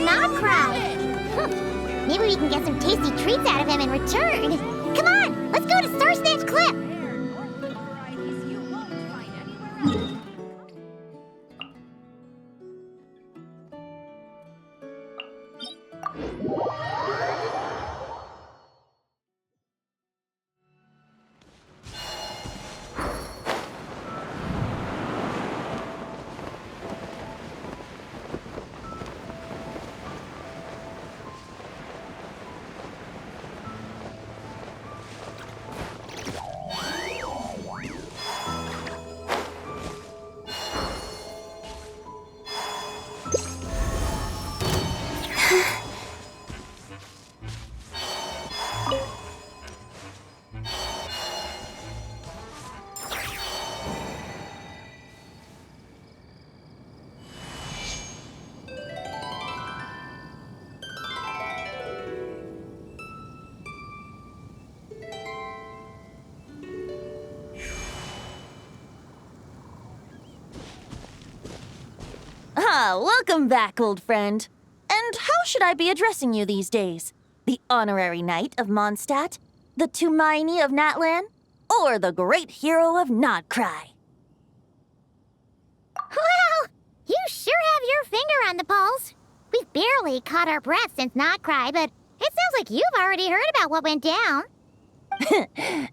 non-cry. Maybe we can get some tasty treats out of him in return. Come on, let's go to Star Snatch Cliff. Welcome back, old friend. And how should I be addressing you these days? The honorary knight of Mondstadt? The Tumaini of Natlan? Or the great hero of Nodcry? Well, you sure have your finger on the pulse. We've barely caught our breath since Nodcry, but it sounds like you've already heard about what went down.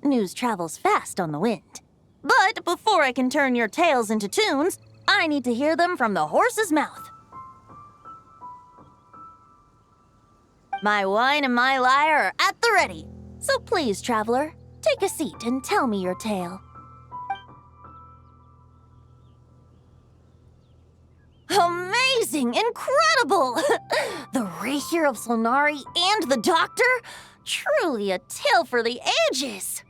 News travels fast on the wind. But before I can turn your tales into tunes, I need to hear them from the horse's mouth. My wine and my lyre are at the ready. So please, traveler, take a seat and tell me your tale. Amazing! Incredible! The Rahier of Solnari and the Doctor? Truly a tale for the ages!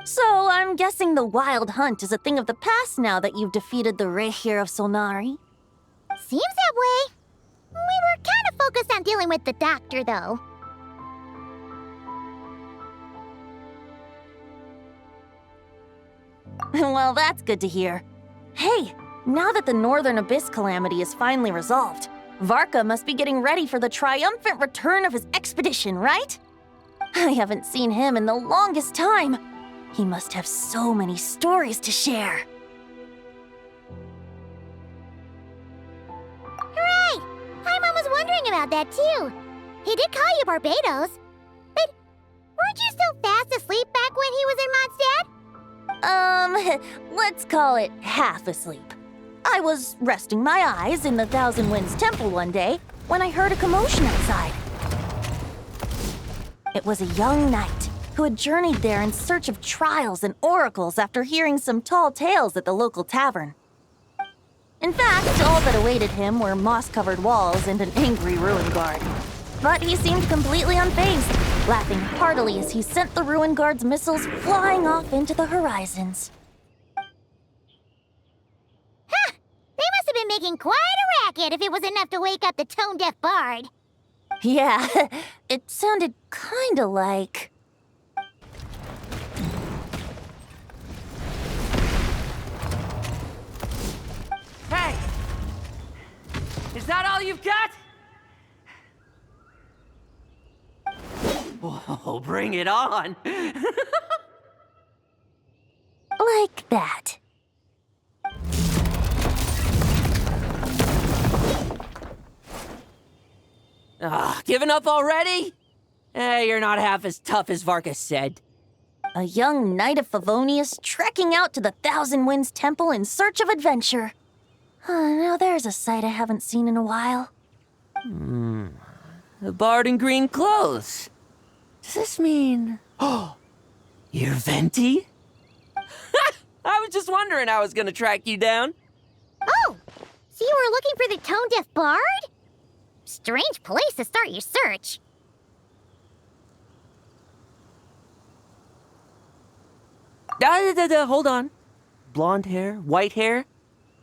So, I'm guessing the wild hunt is a thing of the past now that you've defeated the Rahier of Solnari? Seems that way. We were kind of focused on dealing with the Doctor, though. Well, that's good to hear. Hey, now that the Northern Abyss calamity is finally resolved, Varka must be getting ready for the triumphant return of his expedition, right? I haven't seen him in the longest time. He must have so many stories to share. Right! Paimon was wondering about that, too. He did call you Barbados. But weren't you still fast asleep back when he was in Mondstadt? Let's call it half asleep. I was resting my eyes in the Thousand Winds Temple one day when I heard a commotion outside. It was a young knight who had journeyed there in search of trials and oracles after hearing some tall tales at the local tavern. In fact, all that awaited him were moss-covered walls and an angry ruin guard. But he seemed completely unfazed, laughing heartily as he sent the ruin guard's missiles flying off into the horizons. Ha! They must have been making quite a racket if it was enough to wake up the tone-deaf bard. Yeah, it sounded kinda like... Hey! Is that all you've got? Whoa, bring it on! like that. Giving up already? You're not half as tough as Varka said. A young knight of Favonius trekking out to the Thousand Winds Temple in search of adventure. Now there's a sight I haven't seen in a while. A bard in green clothes. Does this mean... Oh, you're Venti? I was just wondering how I was gonna track you down. Oh, so you were looking for the tone-deaf bard? Strange place to start your search. Hold on. Blonde hair, white hair.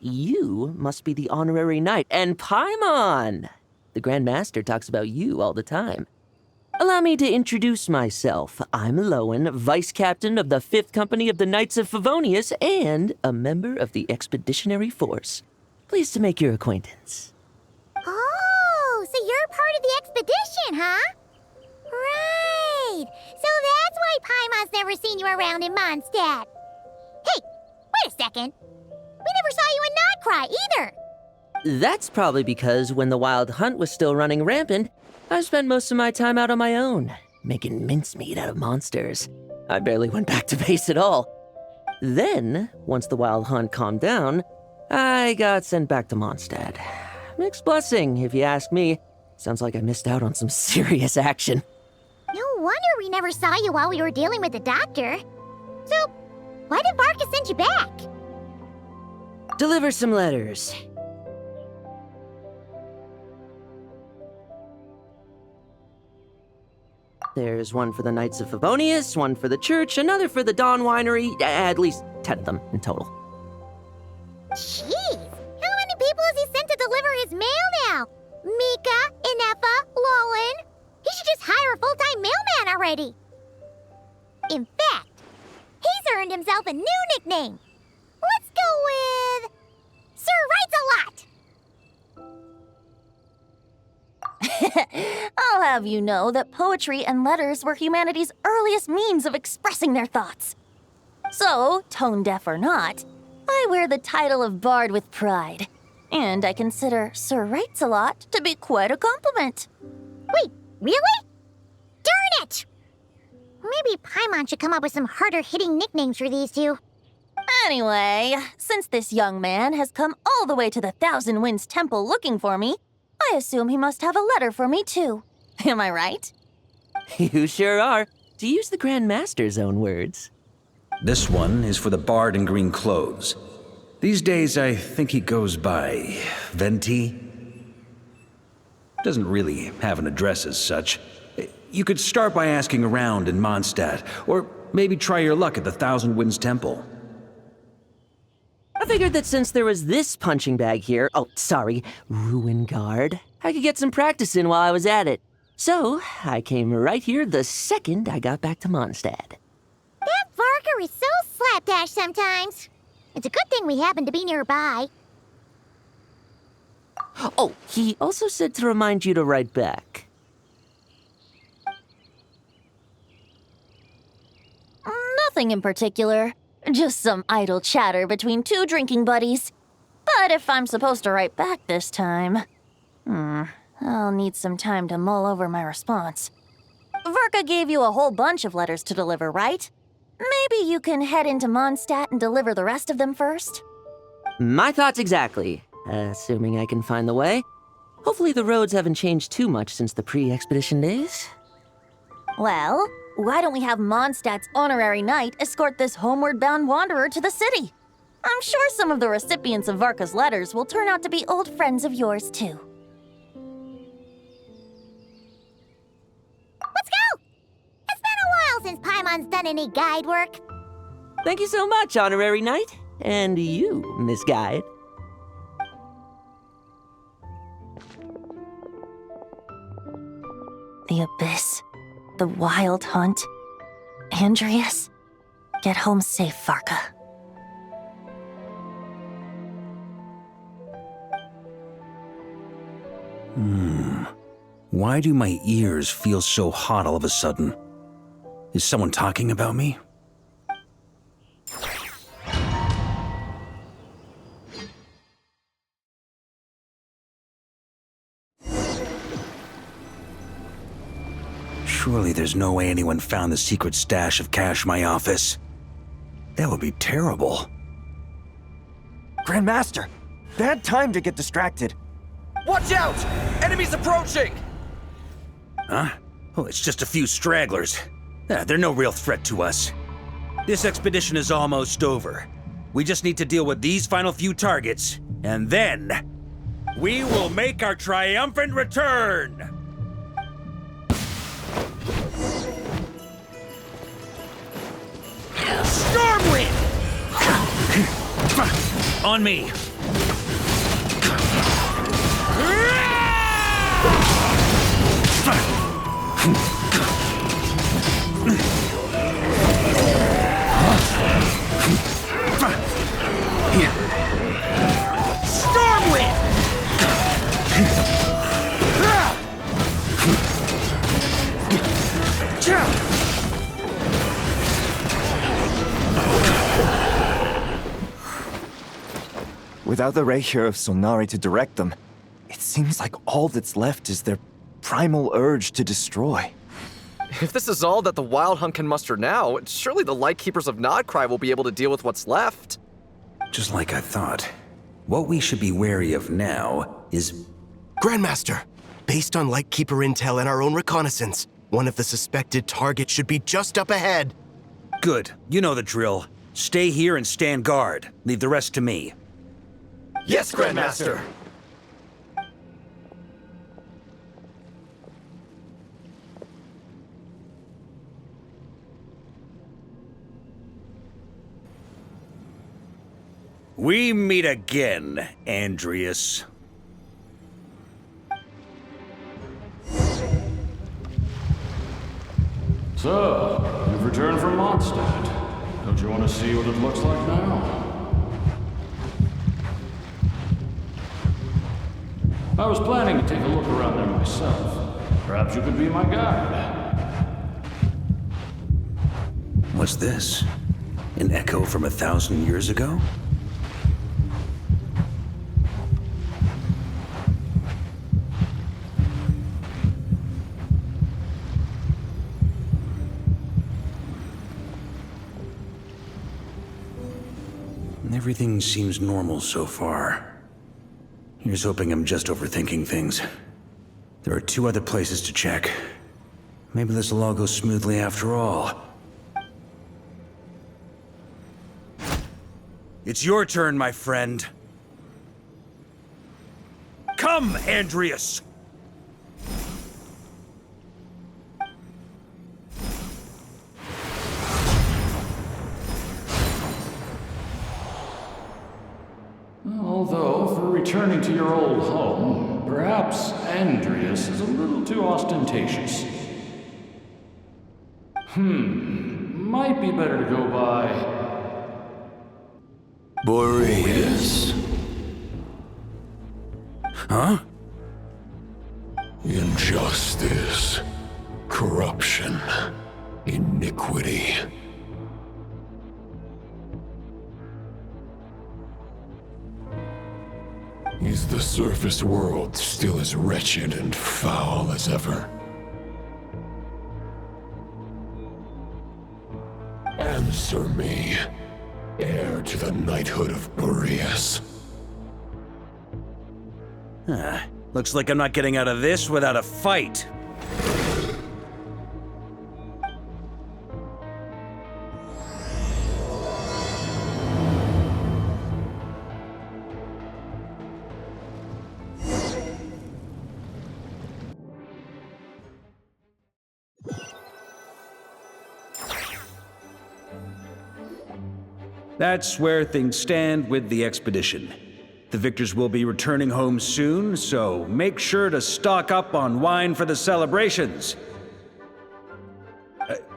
You must be the honorary knight, and Paimon! The Grand Master talks about you all the time. Allow me to introduce myself. I'm Lowen, Vice Captain of the 5th Company of the Knights of Favonius and a member of the Expeditionary Force. Pleased to make your acquaintance. Oh, never seen you around in Mondstadt. Hey, wait a second. We never saw you in Notcry either. That's probably because when the wild hunt was still running rampant, I spent most of my time out on my own, making mincemeat out of monsters. I barely went back to base at all. Then, once the wild hunt calmed down, I got sent back to Mondstadt. Mixed blessing, if you ask me. Sounds like I missed out on some serious action. No wonder we never saw you while we were dealing with the doctor. So, why did Varka send you back? Deliver some letters. There's one for the Knights of Favonius, one for the church, another for the Dawn Winery, at least 10 of them in total. Jeez, how many people has he sent to deliver his mail now? Mika, Inefa, Lolan. He should just hire a full-time mailman already. In fact, he's earned himself a new nickname. Let's go with Sir Writes-A-Lot. I'll have you know that poetry and letters were humanity's earliest means of expressing their thoughts. So, tone deaf or not, I wear the title of Bard with pride. And I consider Sir Writes-A-Lot to be quite a compliment. Wait, really? Darn it! Maybe Paimon should come up with some harder-hitting nicknames for these two. Anyway, since this young man has come all the way to the Thousand Winds Temple looking for me, I assume he must have a letter for me too. Am I right? You sure are, to use the Grand Master's own words. This one is for the bard in green clothes. These days, I think he goes by Venti. Doesn't really have an address as such. You could start by asking around in Mondstadt, or maybe try your luck at the Thousand Winds Temple. I figured that since there was this punching bag here, Ruin Guard, I could get some practice in while I was at it. So, I came right here the second I got back to Mondstadt. That Varka is so slapdash sometimes. It's a good thing we happen to be nearby. Oh, he also said to remind you to write back. Nothing in particular. Just some idle chatter between two drinking buddies. But if I'm supposed to write back this time, I'll need some time to mull over my response. Varka gave you a whole bunch of letters to deliver, right? Maybe you can head into Mondstadt and deliver the rest of them first? My thoughts exactly, assuming I can find the way. Hopefully the roads haven't changed too much since the pre-expedition days. Well, why don't we have Mondstadt's honorary knight escort this homeward-bound wanderer to the city? I'm sure some of the recipients of Varka's letters will turn out to be old friends of yours, too. Let's go! It's been a while since Paimon's done any guide work. Thank you so much, Honorary Knight. And you, Miss Guide. The Abyss. The Wild Hunt. Andreas. Get home safe, Varka. Why do my ears feel so hot all of a sudden? Is someone talking about me? Surely there's no way anyone found the secret stash of cash in my office. That would be terrible. Grandmaster, bad time to get distracted. Watch out! Enemies approaching! Huh? Oh, it's just a few stragglers. They're no real threat to us. This expedition is almost over. We just need to deal with these final few targets, and then we will make our triumphant return! Stormwind! On me! Without the ray here of Solnari to direct them, it seems like all that's left is their primal urge to destroy. If this is all that the Wild Hunt can muster now, surely the Lightkeepers of Nodcry will be able to deal with what's left. Just like I thought. What we should be wary of now is... Grandmaster, based on Lightkeeper intel and our own reconnaissance, one of the suspected targets should be just up ahead. Good. You know the drill. Stay here and stand guard. Leave the rest to me. Yes, Grandmaster! We meet again, Andreas. So, you've returned from Mondstadt. Don't you want to see what it looks like now? I was planning to take a look around there myself. Perhaps you could be my guide. What's this? An echo from 1,000 years ago? Everything seems normal so far. Here's hoping I'm just overthinking things. There are 2 other places to check. Maybe this will all go smoothly after all. It's your turn, my friend. Come, Andreas! Although, for returning to your old home, perhaps Andreas is a little too ostentatious. Might be better to go by... Boreas. Huh? Injustice, corruption, iniquity. Is the surface world still as wretched and foul as ever? Answer me, heir to the knighthood of Boreas. Looks like I'm not getting out of this without a fight. That's where things stand with the expedition. The victors will be returning home soon, so make sure to stock up on wine for the celebrations.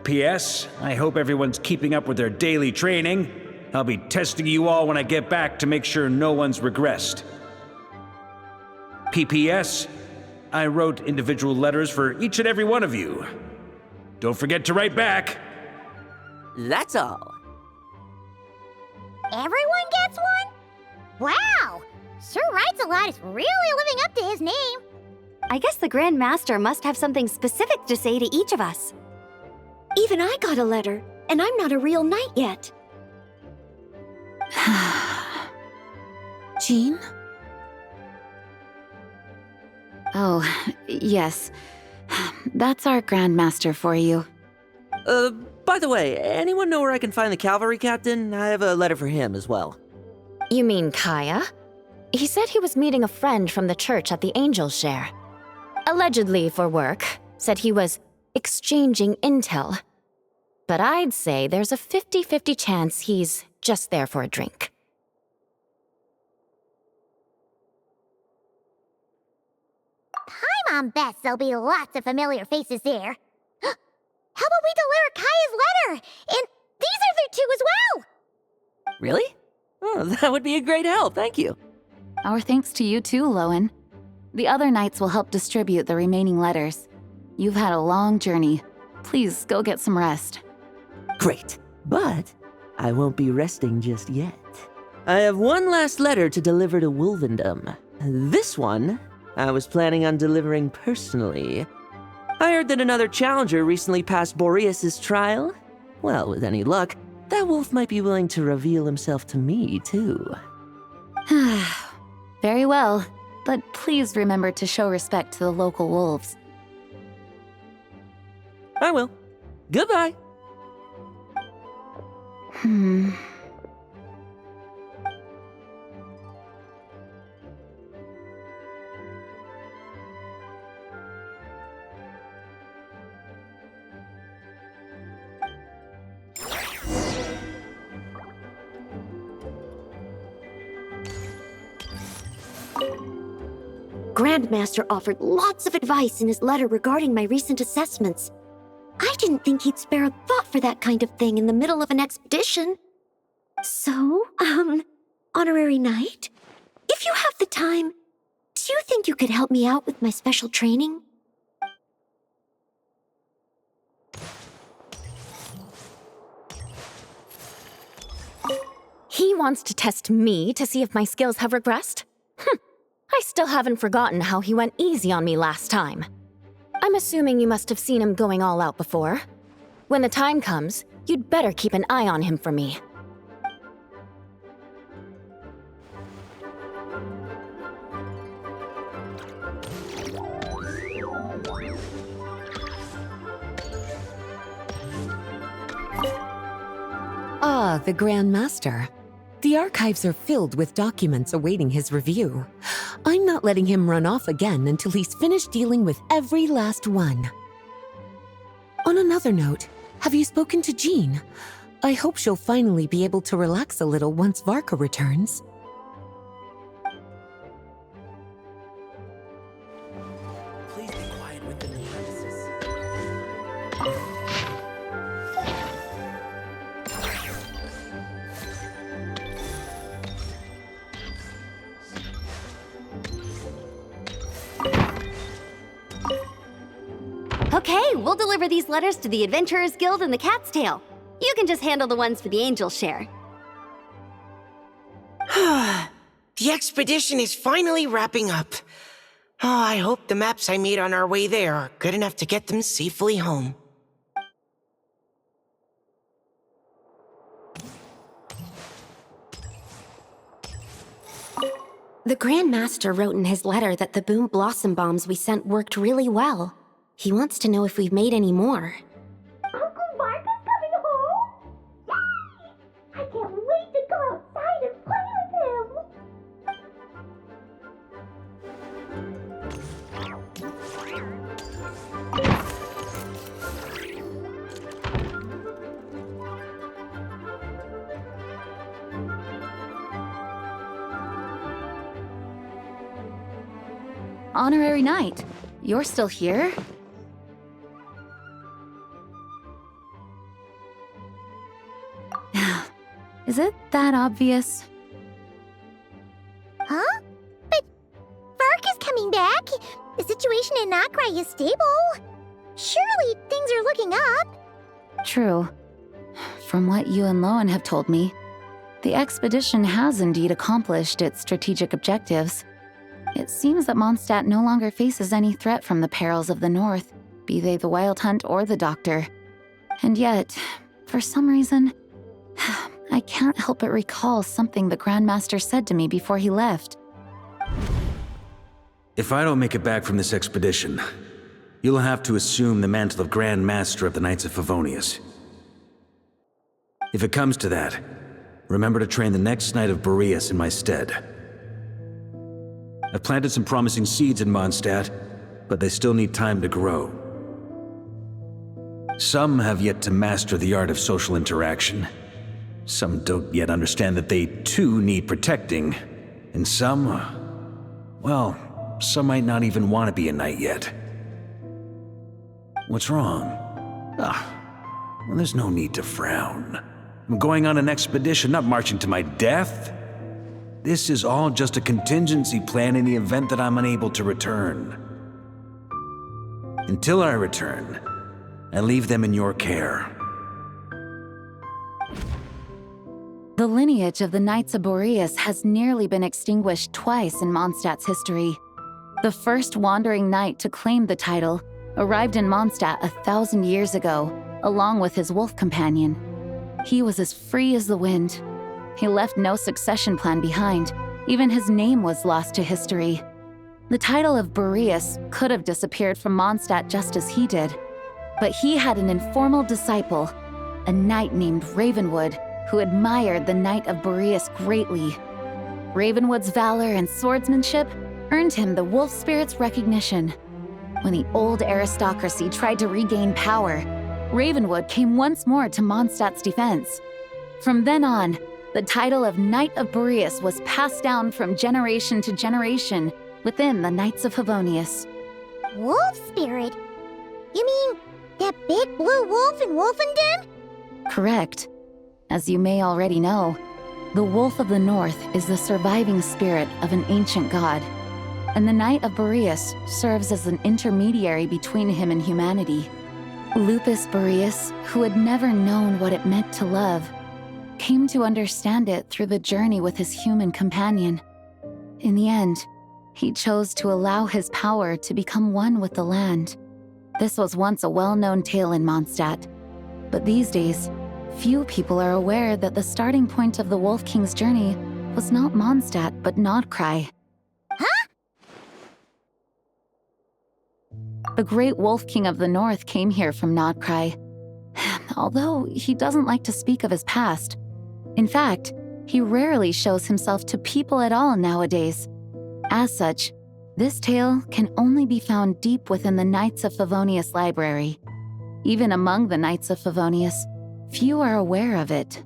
P.S. I hope everyone's keeping up with their daily training. I'll be testing you all when I get back to make sure no one's regressed. P.P.S. I wrote individual letters for each and every one of you. Don't forget to write back. That's all. Everyone gets one? Wow! Sir Writes-A-Lot is really living up to his name. I guess the Grand Master must have something specific to say to each of us. Even I got a letter, and I'm not a real knight yet. Jean? Oh, yes. That's our Grand Master for you. By the way, anyone know where I can find the cavalry captain? I have a letter for him as well. You mean Kaya? He said he was meeting a friend from the church at the Angel's Share. Allegedly for work. Said he was exchanging intel. But I'd say there's a 50-50 chance he's just there for a drink. Paimon bets there'll be lots of familiar faces there. How about we deliver Kaya's letter? And these other 2 as well! Really? Oh, that would be a great help, thank you. Our thanks to you too, Lowen. The other knights will help distribute the remaining letters. You've had a long journey. Please go get some rest. Great, but I won't be resting just yet. I have one last letter to deliver to Wolvendom. This one, I was planning on delivering personally. I heard that another challenger recently passed Boreas' trial. Well, with any luck, that wolf might be willing to reveal himself to me, too. Very well, but please remember to show respect to the local wolves. I will. Goodbye. Grandmaster offered lots of advice in his letter regarding my recent assessments. I didn't think he'd spare a thought for that kind of thing in the middle of an expedition. So, Honorary Knight, if you have the time, do you think you could help me out with my special training? He wants to test me to see if my skills have regressed? I still haven't forgotten how he went easy on me last time. I'm assuming you must have seen him going all out before. When the time comes, you'd better keep an eye on him for me. Ah, the Grand Master. The archives are filled with documents awaiting his review. I'm not letting him run off again until he's finished dealing with every last one. On another note, have you spoken to Jean? I hope she'll finally be able to relax a little once Varka returns. Please be quiet with the premises. Okay, we'll deliver these letters to the Adventurers Guild and the Cat's Tail. You can just handle the ones for the Angel's share. The expedition is finally wrapping up. Oh, I hope the maps I made on our way there are good enough to get them safely home. The Grand Master wrote in his letter that the Boom Blossom Bombs we sent worked really well. He wants to know if we've made any more. Uncle Varka's coming home? Yay! I can't wait to go outside and play with him! Honorary Knight, you're still here? Is it that obvious? Huh? But Varka's coming back. The situation in Notcry is stable. Surely things are looking up. True. From what you and Lowen have told me, the expedition has indeed accomplished its strategic objectives. It seems that Mondstadt no longer faces any threat from the perils of the North, be they the Wild Hunt or the Doctor. And yet, for some reason, I can't help but recall something the Grandmaster said to me before he left. If I don't make it back from this expedition, you'll have to assume the mantle of Grand Master of the Knights of Favonius. If it comes to that, remember to train the next Knight of Boreas in my stead. I've planted some promising seeds in Mondstadt, but they still need time to grow. Some have yet to master the art of social interaction. Some don't yet understand that they too need protecting. And some, well, some might not even want to be a knight yet. What's wrong? Well, there's no need to frown. I'm going on an expedition, not marching to my death. This is all just a contingency plan in the event that I'm unable to return. Until I return, I leave them in your care. The lineage of the Knights of Boreas has nearly been extinguished twice in Mondstadt's history. The first wandering knight to claim the title arrived in Mondstadt 1,000 years ago, along with his wolf companion. He was as free as the wind. He left no succession plan behind. Even his name was lost to history. The title of Boreas could have disappeared from Mondstadt just as he did. But he had an informal disciple, a knight named Ravenwood, who admired the Knight of Boreas greatly. Ravenwood's valor and swordsmanship earned him the wolf spirit's recognition. When the old aristocracy tried to regain power, Ravenwood came once more to Mondstadt's defense. From then on, the title of Knight of Boreas was passed down from generation to generation within the Knights of Favonius. Wolf spirit? You mean that big blue wolf in Wolfenden? Correct. As you may already know, the Wolf of the North is the surviving spirit of an ancient god, and the Knight of Boreas serves as an intermediary between him and humanity. Lupus Boreas, who had never known what it meant to love, came to understand it through the journey with his human companion. In the end, he chose to allow his power to become one with the land. This was once a well-known tale in Mondstadt, but these days, few people are aware that the starting point of the Wolf King's journey was not Mondstadt, but Nodcry. Huh? The great Wolf King of the North came here from Nodcry, although he doesn't like to speak of his past. In fact, he rarely shows himself to people at all nowadays. As such, this tale can only be found deep within the Knights of Favonius library. Even among the Knights of Favonius, few are aware of it.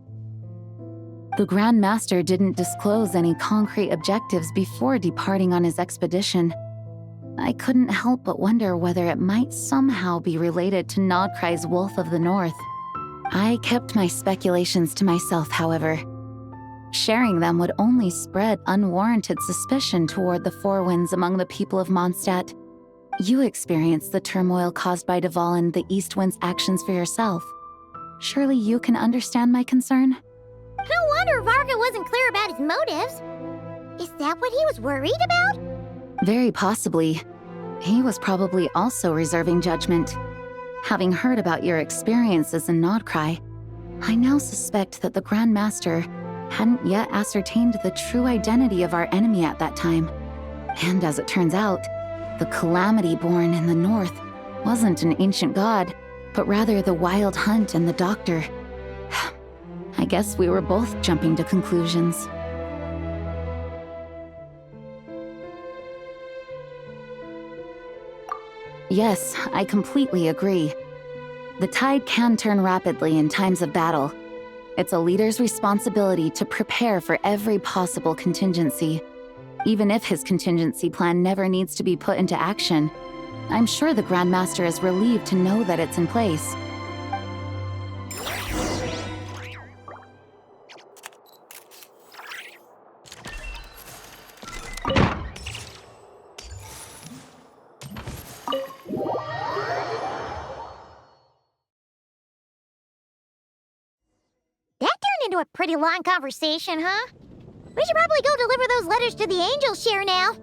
The Grand Master didn't disclose any concrete objectives before departing on his expedition. I couldn't help but wonder whether it might somehow be related to Nodcry's Wolf of the North. I kept my speculations to myself, however. Sharing them would only spread unwarranted suspicion toward the Four Winds among the people of Mondstadt. You experienced the turmoil caused by Duval and the East Wind's actions for yourself. Surely you can understand my concern? No wonder Varka wasn't clear about his motives. Is that what he was worried about? Very possibly. He was probably also reserving judgment. Having heard about your experiences in Nodcry, I now suspect that the Grand Master hadn't yet ascertained the true identity of our enemy at that time. And as it turns out, the calamity born in the north wasn't an ancient god, but rather the Wild Hunt and the Doctor. I guess we were both jumping to conclusions. Yes, I completely agree. The tide can turn rapidly in times of battle. It's a leader's responsibility to prepare for every possible contingency. Even if his contingency plan never needs to be put into action, I'm sure the Grand Master is relieved to know that it's in place. That turned into a pretty long conversation, huh? We should probably go deliver those letters to the Angel Share now.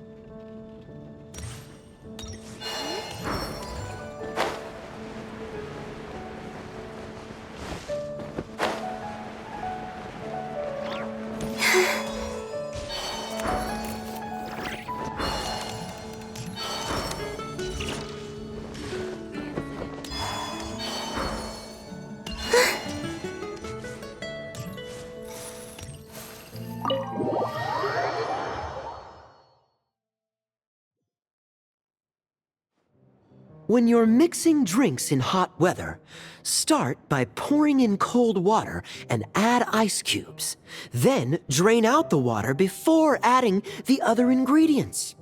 When you're mixing drinks in hot weather, start by pouring in cold water and add ice cubes. Then drain out the water before adding the other ingredients.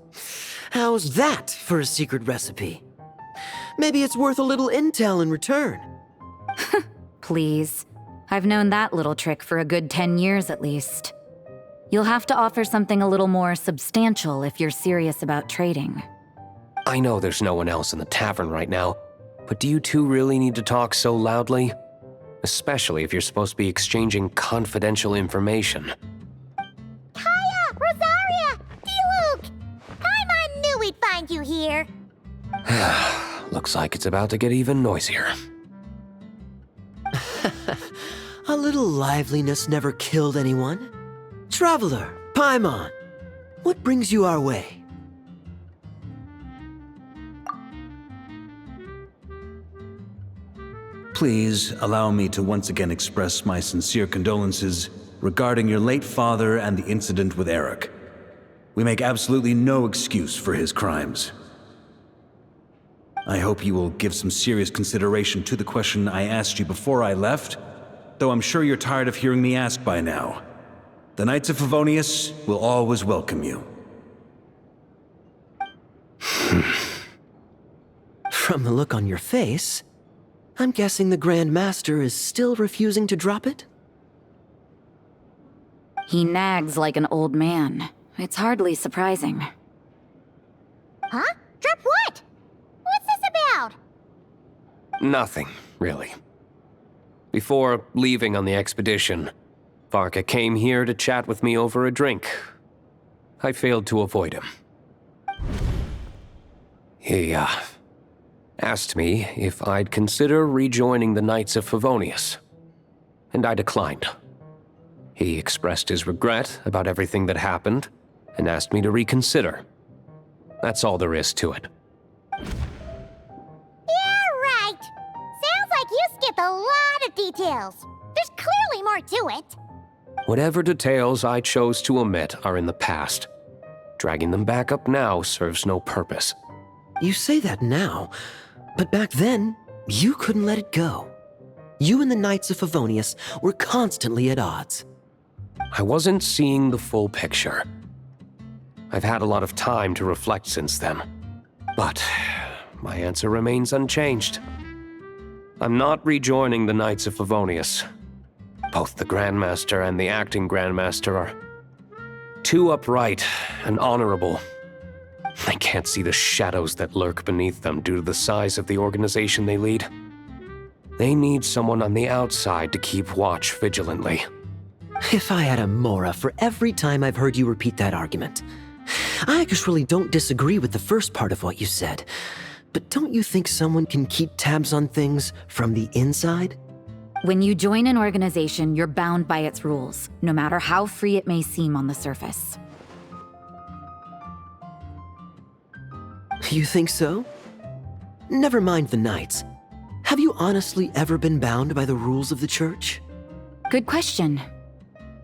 How's that for a secret recipe? Maybe it's worth a little intel in return. Please. I've known that little trick for a good 10 years at least. You'll have to offer something a little more substantial if you're serious about trading. I know there's no one else in the tavern right now, but do you two really need to talk so loudly? especially if you're supposed to be exchanging confidential information. Kaya! Rosaria! D-Luke! Paimon knew we'd find you here. Looks like it's about to get even noisier. A little liveliness never killed anyone. Traveler, Paimon, what brings you our way? Please allow me to once again express my sincere condolences regarding your late father and the incident with Eric. We make absolutely no excuse for his crimes. I hope you will give some serious consideration to the question I asked you before I left, though I'm sure you're tired of hearing me ask by now. The Knights of Favonius will always welcome you. From the look on your face, I'm guessing the Grand Master is still refusing to drop it? He nags like an old man. It's hardly surprising. Huh? Drop what? What's this about? Nothing, really. Before leaving on the expedition, Varka came here to chat with me over a drink. I failed to avoid him. He, asked me if I'd consider rejoining the Knights of Favonius, and I declined. He expressed his regret about everything that happened, and asked me to reconsider. That's all there is to it. Yeah, right. Sounds like you skipped a lot of details. There's clearly more to it. Whatever details I chose to omit are in the past. Dragging them back up now serves no purpose. You say that now, but back then, you couldn't let it go. You and the Knights of Favonius were constantly at odds. I wasn't seeing the full picture. I've had a lot of time to reflect since then, but my answer remains unchanged. I'm not rejoining the Knights of Favonius. Both the Grandmaster and the acting Grandmaster are too upright and honorable. I can't see the shadows that lurk beneath them due to the size of the organization they lead. They need someone on the outside to keep watch vigilantly. If I had a Mora for every time I've heard you repeat that argument. I actually don't disagree with the first part of what you said, but don't you think someone can keep tabs on things from the inside? When you join an organization, you're bound by its rules, no matter how free it may seem on the surface. You think so? Never mind the Knights. Have you honestly ever been bound by the rules of the Church? Good question.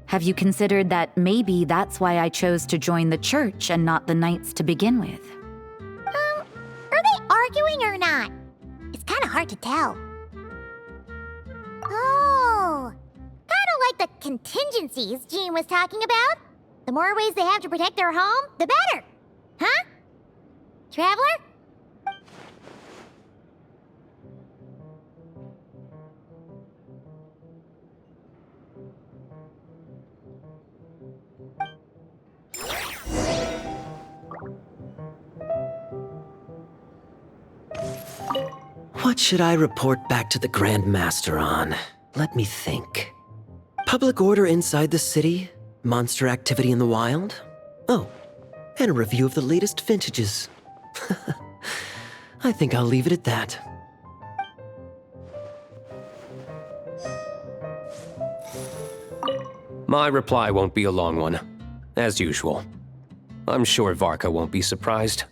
Have you considered that maybe that's why I chose to join the Church and not the Knights to begin with? Are they arguing or not? It's kind of hard to tell. Oh, kind of like the contingencies Jean was talking about. The more ways they have to protect their home, the better. Huh? Traveler? What should I report back to the Grand Master on? Let me think. Public order inside the city, monster activity in the wild. Oh, and a review of the latest vintages. I think I'll leave it at that. My reply won't be a long one, as usual. I'm sure Varka won't be surprised.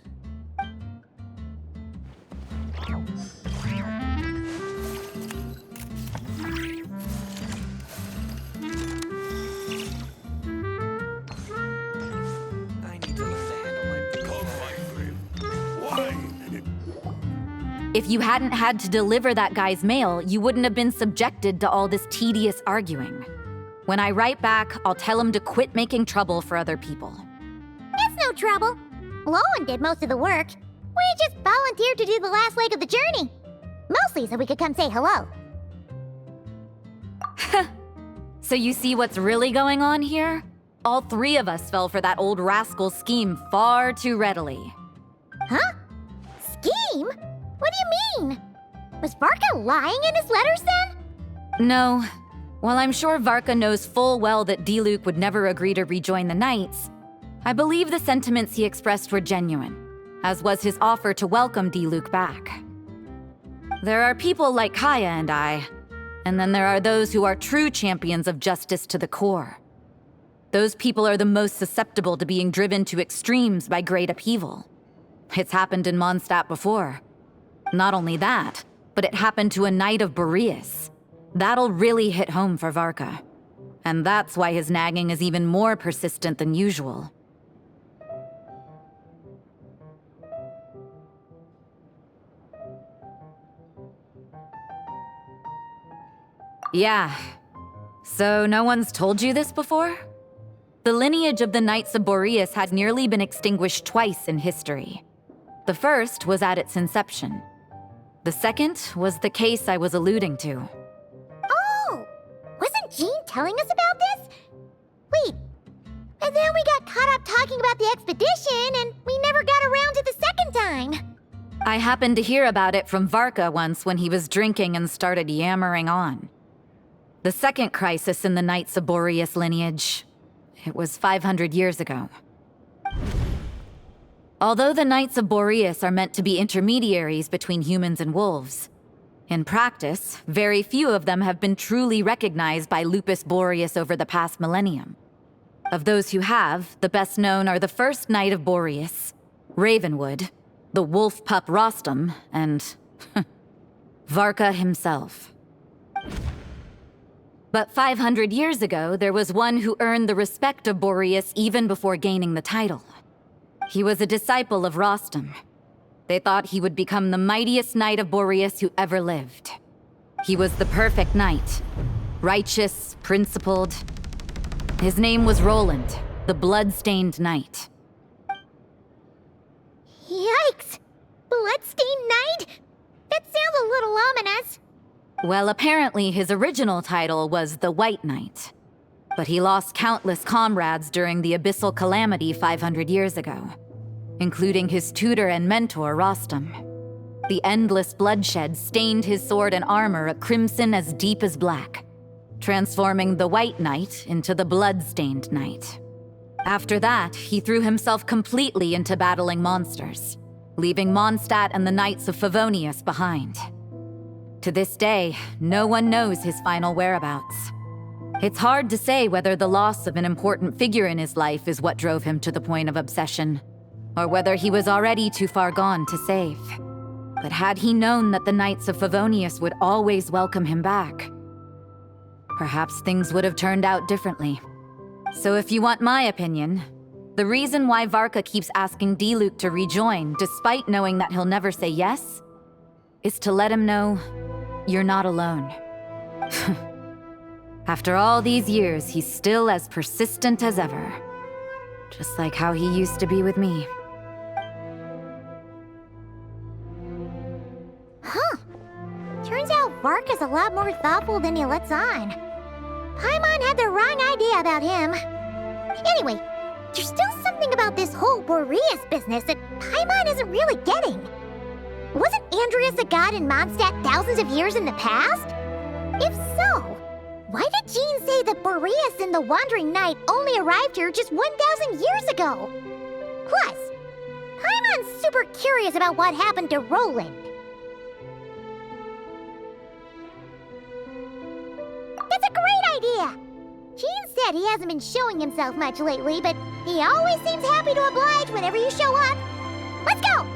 If you hadn't had to deliver that guy's mail, you wouldn't have been subjected to all this tedious arguing. When I write back, I'll tell him to quit making trouble for other people. It's no trouble. Lowen did most of the work. We just volunteered to do the last leg of the journey. Mostly so we could come say hello. So you see what's really going on here? All three of us fell for that old rascal's scheme far too readily. Huh? Scheme? What do you mean? Was Varka lying in his letters then? No. While I'm sure Varka knows full well that Diluc would never agree to rejoin the Knights, I believe the sentiments he expressed were genuine, as was his offer to welcome Diluc back. There are people like Kaya and I, and then there are those who are true champions of justice to the core. Those people are the most susceptible to being driven to extremes by great upheaval. It's happened in Mondstadt before. Not only that, but it happened to a Knight of Boreas. That'll really hit home for Varka. And that's why his nagging is even more persistent than usual. Yeah. So no one's told you this before? The lineage of the Knights of Boreas had nearly been extinguished twice in history. The first was at its inception. The second was the case I was alluding to. Oh! Wasn't Jean telling us about this? Wait, and then we got caught up talking about the expedition, and we never got around to the second time. I happened to hear about it from Varka once when he was drinking and started yammering on. The second crisis in the Knights of Boreas lineage. It was 500 years ago. Although the Knights of Boreas are meant to be intermediaries between humans and wolves, in practice, very few of them have been truly recognized by Lupus Majoris over the past millennium. Of those who have, the best known are the first Knight of Boreas, Ravenwood, the wolf pup Rostam, and Varka himself. But 500 years ago, there was one who earned the respect of Boreas even before gaining the title. He was a disciple of Rostam. They thought he would become the mightiest Knight of Boreas who ever lived. He was the perfect knight. Righteous, principled. His name was Roland, the blood-stained knight. Yikes! Bloodstained Knight? That sounds a little ominous. Well, apparently his original title was the White Knight. But he lost countless comrades during the Abyssal Calamity 500 years ago, including his tutor and mentor, Rostam. The endless bloodshed stained his sword and armor a crimson as deep as black, transforming the White Knight into the Blood-Stained Knight. After that, he threw himself completely into battling monsters, leaving Mondstadt and the Knights of Favonius behind. To this day, no one knows his final whereabouts. It's hard to say whether the loss of an important figure in his life is what drove him to the point of obsession, or whether he was already too far gone to save. But had he known that the Knights of Favonius would always welcome him back, perhaps things would have turned out differently. So if you want my opinion, the reason why Varka keeps asking Diluc to rejoin, despite knowing that he'll never say yes, is to let him know you're not alone. After all these years, he's still as persistent as ever. Just like how he used to be with me. Huh. Turns out Varka's a lot more thoughtful than he lets on. Paimon had the wrong idea about him. Anyway, there's still something about this whole Boreas business that Paimon isn't really getting. Wasn't Andreas a god in Mondstadt thousands of years in the past? If so, why did Jean say that Boreas and the Wandering Knight only arrived here just 1,000 years ago? Plus, Paimon's super curious about what happened to Roland. That's a great idea! Jean said he hasn't been showing himself much lately, but he always seems happy to oblige whenever you show up. Let's go!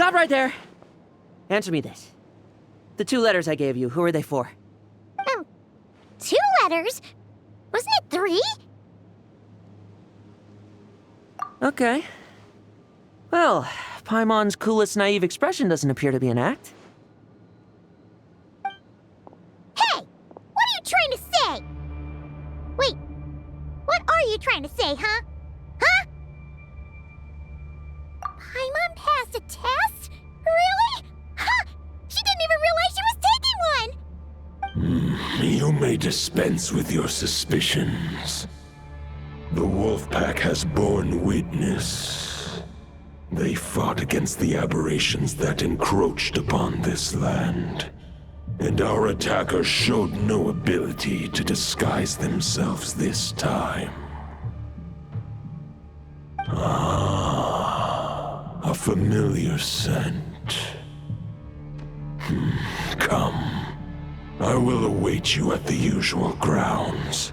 Stop right there! Answer me this. The 2 letters I gave you, who are they for? 2 letters? Wasn't it 3? Okay. Well, Paimon's coolest naive expression doesn't appear to be an act. Hey! What are you trying to say? Wait, what are you trying to say, huh? Huh? Paimon passed a test? Really? Huh! She didn't even realize she was taking one! You may dispense with your suspicions. The wolf pack has borne witness. They fought against the aberrations that encroached upon this land, and our attackers showed no ability to disguise themselves this time. Ah, a familiar scent. Come. I will await you at the usual grounds.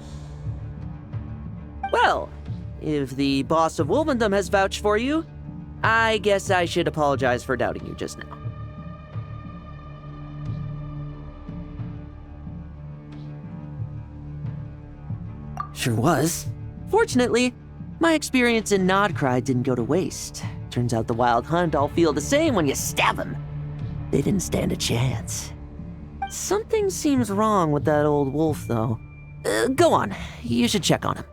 Well, if the boss of Wolvendom has vouched for you, I guess I should apologize for doubting you just now. Sure was. Fortunately, my experience in Nodcry didn't go to waste. Turns out the Wild Hunt all feel the same when you stab them. They didn't stand a chance. Something seems wrong with that old wolf, though. Go on. You should check on him.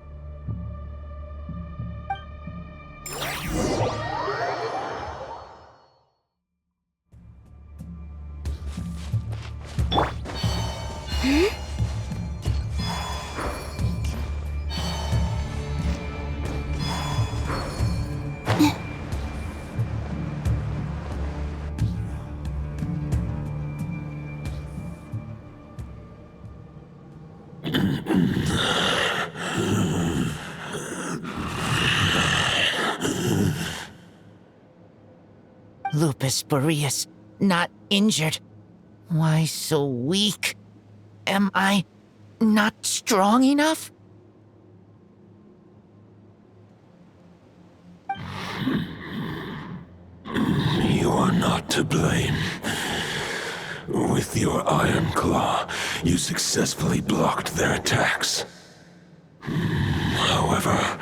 Lupus Majoris, not injured. Why so weak? Am I not strong enough? You are not to blame. With your Iron Claw, you successfully blocked their attacks. However,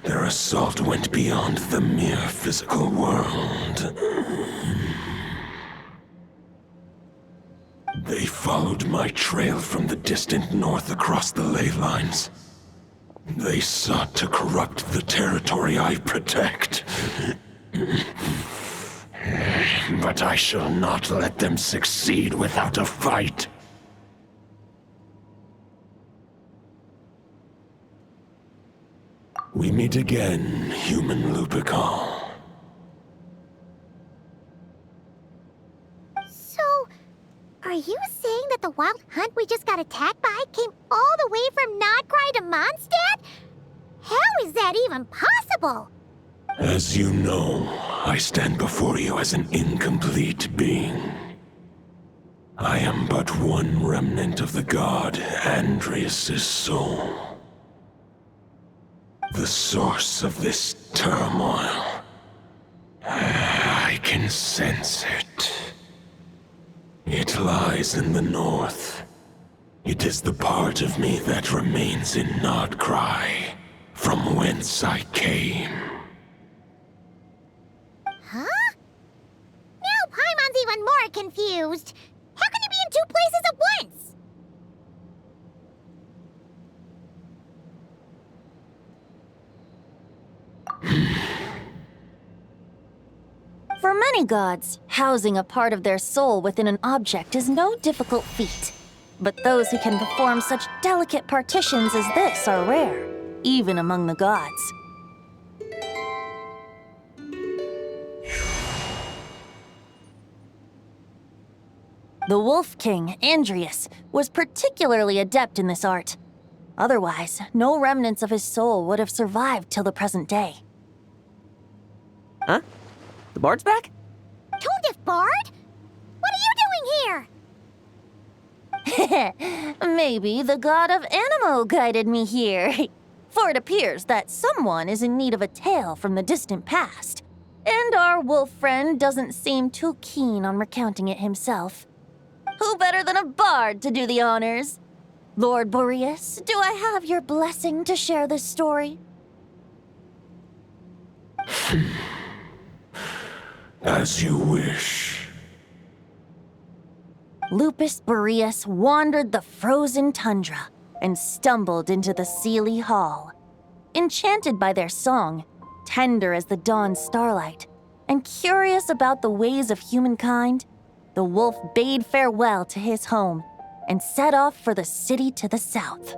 their assault went beyond the mere physical world. They followed my trail from the distant north across the ley lines. They sought to corrupt the territory I protect. But I shall not let them succeed without a fight. We meet again, human Lupical. So, are you saying that the Wild Hunt we just got attacked by came all the way from Nodcry to Mondstadt? How is that even possible? As you know, I stand before you as an incomplete being. I am but one remnant of the god Andrias' soul. The source of this turmoil. I can sense it. It lies in the north. It is the part of me that remains in Nodcry, from whence I came. Huh? Now Paimon's even more confused. How can you be in 2 places at once? For many gods, housing a part of their soul within an object is no difficult feat. But those who can perform such delicate partitions as this are rare, even among the gods. The Wolf King, Andrias, was particularly adept in this art. Otherwise, no remnants of his soul would have survived till the present day. Huh? The bard's back? Tone-deaf bard? What are you doing here? Maybe the god of Animo guided me here. For it appears that someone is in need of a tale from the distant past. And our wolf friend doesn't seem too keen on recounting it himself. Who better than a bard to do the honors? Lord Boreas, do I have your blessing to share this story? As you wish. Lupus Boreas wandered the frozen tundra and stumbled into the Seelie Hall. Enchanted by their song, tender as the dawn starlight, and curious about the ways of humankind, the wolf bade farewell to his home and set off for the city to the south.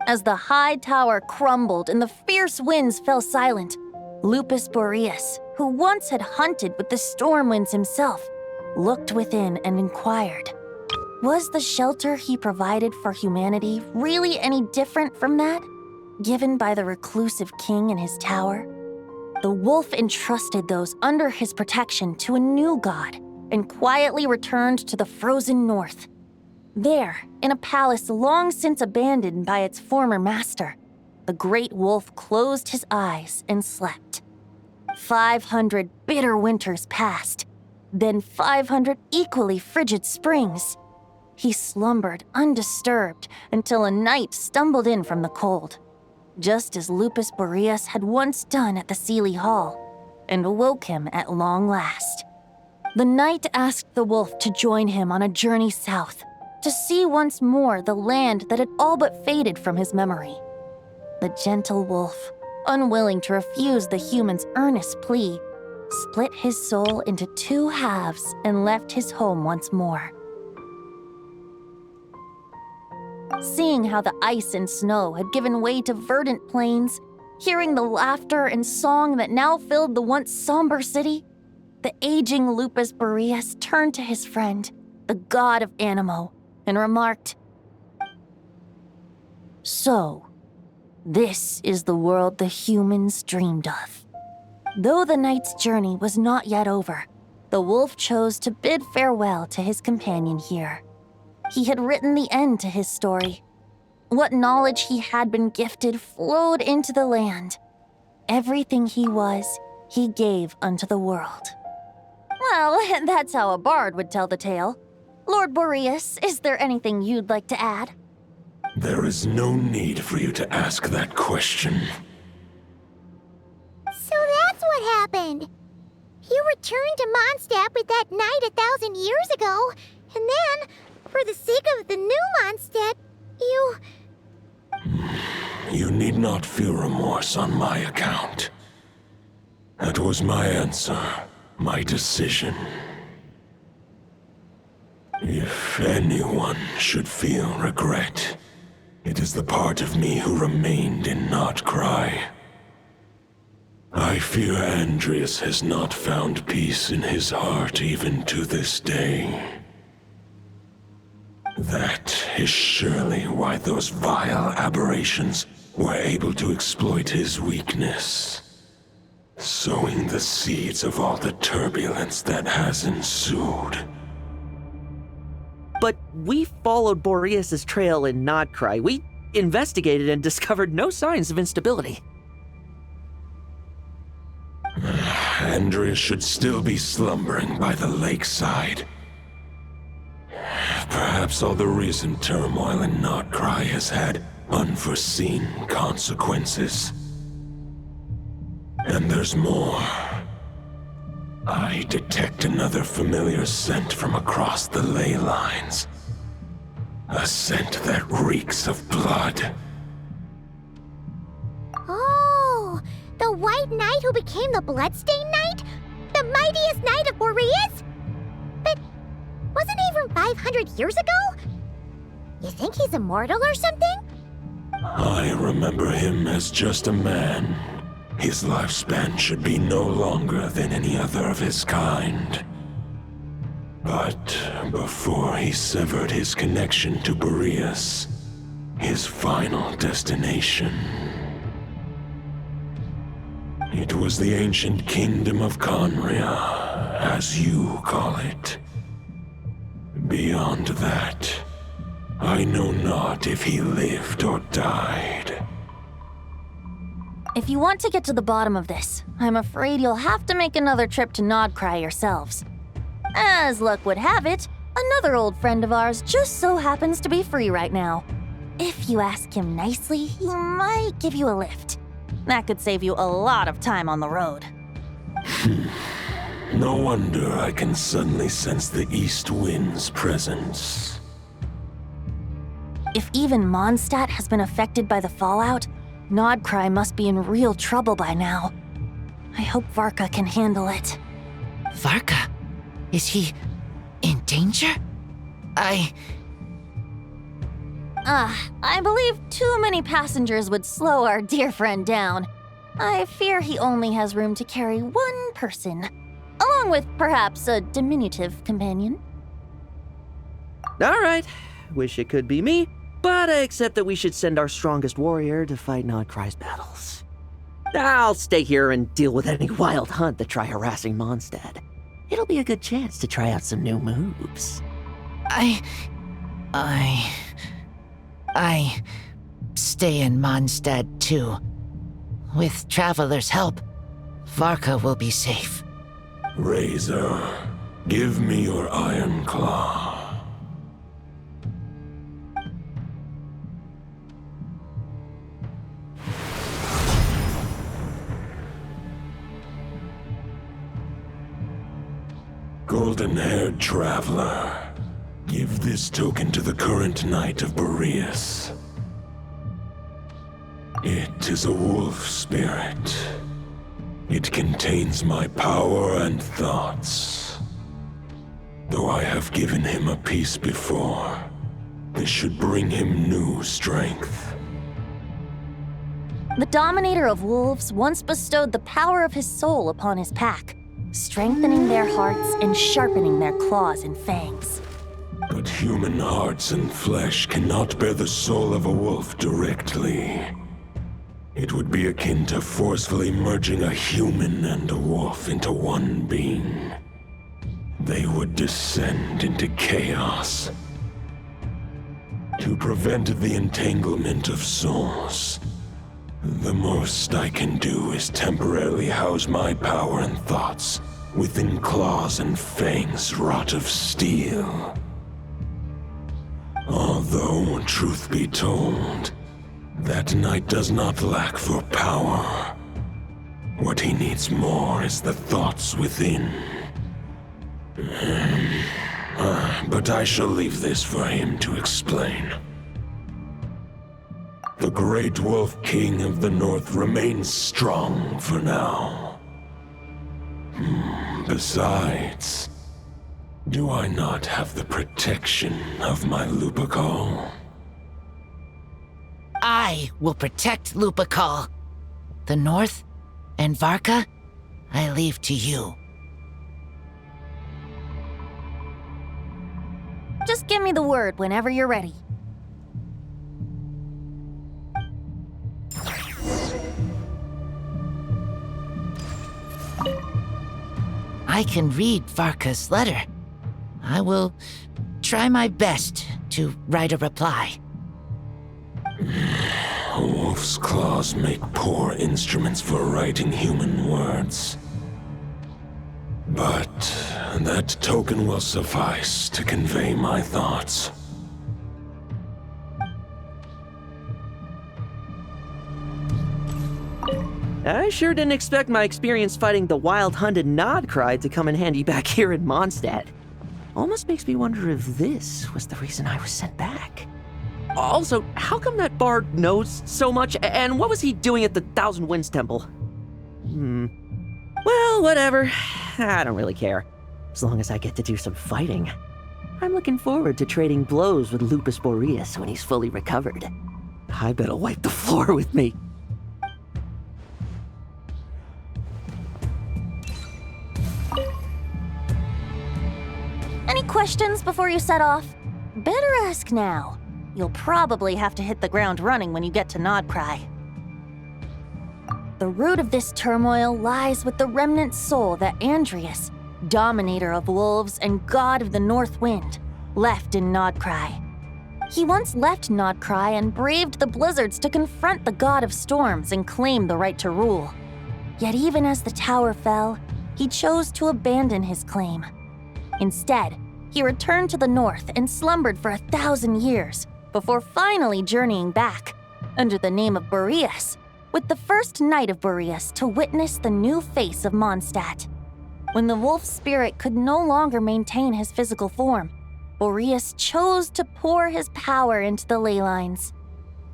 As the high tower crumbled and the fierce winds fell silent, Lupus Boreas, who once had hunted with the storm winds himself, looked within and inquired, was the shelter he provided for humanity really any different from that given by the reclusive king in his tower? The wolf entrusted those under his protection to a new god and quietly returned to the frozen north. There, in a palace long since abandoned by its former master, the great wolf closed his eyes and slept. 500 bitter winters passed, then 500 equally frigid springs. He slumbered undisturbed until a night stumbled in from the cold, just as Lupus Boreas had once done at the Seelie Hall, and awoke him at long last. The night asked the wolf to join him on a journey south, to see once more the land that had all but faded from his memory. The gentle wolf, unwilling to refuse the human's earnest plea, split his soul into two halves and left his home once more. Seeing how the ice and snow had given way to verdant plains, hearing the laughter and song that now filled the once somber city, the aging Lupus Boreas turned to his friend, the god of Animo, and remarked, "So, this is the world the humans dreamed of." Though the night's journey was not yet over, the wolf chose to bid farewell to his companion here. He had written the end to his story. What knowledge he had been gifted flowed into the land. Everything he was, he gave unto the world. Well, that's how a bard would tell the tale. Lord Boreas, is there anything you'd like to add? There is no need for you to ask that question. So that's what happened. You returned to Mondstadt with that knight 1,000 years ago, and then, for the sake of the new Mondstadt, you... You need not feel remorse on my account. That was my answer, my decision. If anyone should feel regret, it is the part of me who remained in Notcry. I fear Andrias has not found peace in his heart even to this day. That is surely why those vile aberrations were able to exploit his weakness, sowing the seeds of all the turbulence that has ensued. But we followed Boreas' trail in Nodcry. We investigated and discovered no signs of instability. Andrias should still be slumbering by the lakeside. Perhaps all the recent turmoil in Notcry has had unforeseen consequences. And there's more. I detect another familiar scent from across the ley lines. A scent that reeks of blood. Oh, the White Knight who became the Bloodstained Knight? The mightiest knight of Boreas? But wasn't he from 500 years ago? You think he's immortal or something? I remember him as just a man. His lifespan should be no longer than any other of his kind. But before he severed his connection to Boreas, his final destination, it was the ancient kingdom of Conria, as you call it. Beyond that, I know not if he lived or died. If you want to get to the bottom of this, I'm afraid you'll have to make another trip to Nodcry yourselves. As luck would have it, another old friend of ours just so happens to be free right now. If you ask him nicely, he might give you a lift. That could save you a lot of time on the road. No wonder I can suddenly sense the east wind's presence. If even Mondstadt has been affected by the fallout, Nodcry must be in real trouble by now. I hope Varka can handle it. Varka? Is he in danger? I believe too many passengers would slow our dear friend down. I fear he only has room to carry one person, along with perhaps a diminutive companion. All right, wish it could be me, but I accept that we should send our strongest warrior to fight Nodcry's battles. I'll stay here and deal with any wild hunt that try harassing Mondstadt. It'll be a good chance to try out some new moves. I stay in Mondstadt too. With Traveler's help, Varka will be safe. Razor, give me your iron claw. Golden-haired traveler, give this token to the current knight of Boreas. It is a wolf spirit. It contains my power and thoughts. Though I have given him a piece before, this should bring him new strength. The Dominator of Wolves once bestowed the power of his soul upon his pack, strengthening their hearts and sharpening their claws and fangs. But human hearts and flesh cannot bear the soul of a wolf directly. It would be akin to forcefully merging a human and a wolf into one being. They would descend into chaos. To prevent the entanglement of souls, the most I can do is temporarily house my power and thoughts within claws and fangs wrought of steel. Although, truth be told, that knight does not lack for power. What he needs more is the thoughts within. But I shall leave this for him to explain. The Great Wolf King of the North remains strong for now. Besides, do I not have the protection of my Lupacol? I will protect Lupacol. The North and Varka, I leave to you. Just give me the word whenever you're ready. I can read Varka's letter. I will try my best to write a reply. A wolf's claws make poor instruments for writing human words. But that token will suffice to convey my thoughts. I sure didn't expect my experience fighting the wild-hunted Nodcry to come in handy back here in Mondstadt. Almost makes me wonder if this was the reason I was sent back. Also, how come that bard knows so much, and what was he doing at the Thousand Winds Temple? Well, whatever. I don't really care. As long as I get to do some fighting. I'm looking forward to trading blows with Lupus Majoris when he's fully recovered. I bet he'll wipe the floor with me. Any questions before you set off? Better ask now. You'll probably have to hit the ground running when you get to Nodcry. The root of this turmoil lies with the remnant soul that Andrius, Dominator of Wolves and God of the North Wind, left in Nodcry. He once left Nodcry and braved the blizzards to confront the god of storms and claim the right to rule. Yet even as the tower fell, he chose to abandon his claim. Instead, he returned to the north and slumbered for 1,000 years before finally journeying back, under the name of Boreas, with the first Knight of Boreas to witness the new face of Mondstadt. When the wolf spirit could no longer maintain his physical form, Boreas chose to pour his power into the ley lines.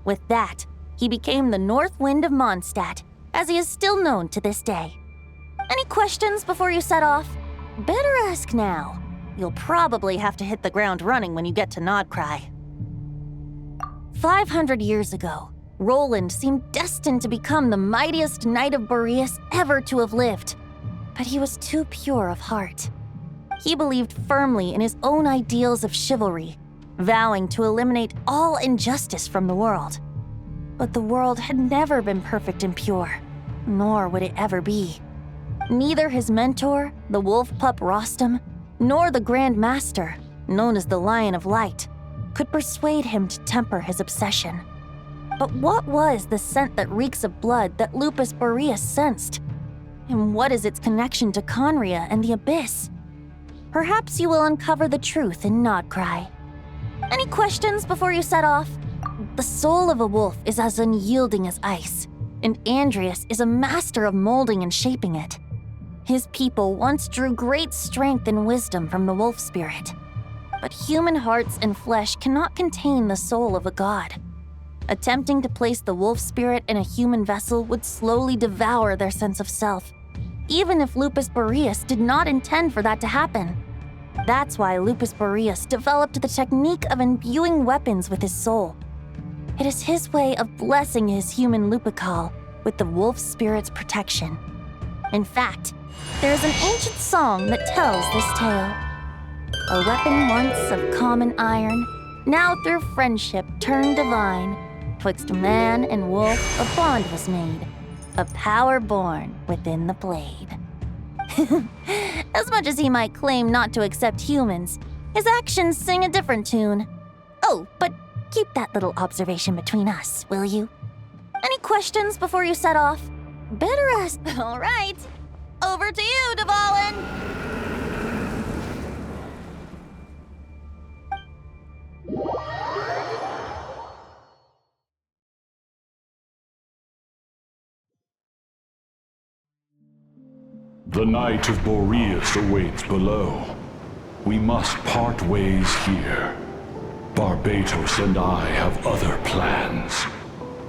With that, he became the North Wind of Mondstadt, as he is still known to this day. Any questions before you set off? Better ask now. You'll probably have to hit the ground running when you get to Nodcry. 500 years ago, Roland seemed destined to become the mightiest Knight of Boreas ever to have lived. But he was too pure of heart. He believed firmly in his own ideals of chivalry, vowing to eliminate all injustice from the world. But the world had never been perfect and pure, nor would it ever be. Neither his mentor, the wolf pup Rostam, nor the Grand Master, known as the Lion of Light, could persuade him to temper his obsession. But what was the scent that reeks of blood that Lupus Boreas sensed? And what is its connection to Conria and the Abyss? Perhaps you will uncover the truth in Nodcry. Any questions before you set off? The soul of a wolf is as unyielding as ice, and Andreas is a master of molding and shaping it. His people once drew great strength and wisdom from the wolf spirit. But human hearts and flesh cannot contain the soul of a god. Attempting to place the wolf spirit in a human vessel would slowly devour their sense of self, even if Lupus Boreas did not intend for that to happen. That's why Lupus Boreas developed the technique of imbuing weapons with his soul. It is his way of blessing his human Lupical with the wolf spirit's protection. In fact, there is an ancient song that tells this tale. A weapon once of common iron, now through friendship turned divine. Twixt man and wolf a bond was made, a power born within the blade. As much as he might claim not to accept humans, his actions sing a different tune. Oh, but keep that little observation between us, will you? Any questions before you set off? Better ask. All right. Over to you, Dvalin. The Knight of Boreas awaits below. We must part ways here. Barbatos and I have other plans.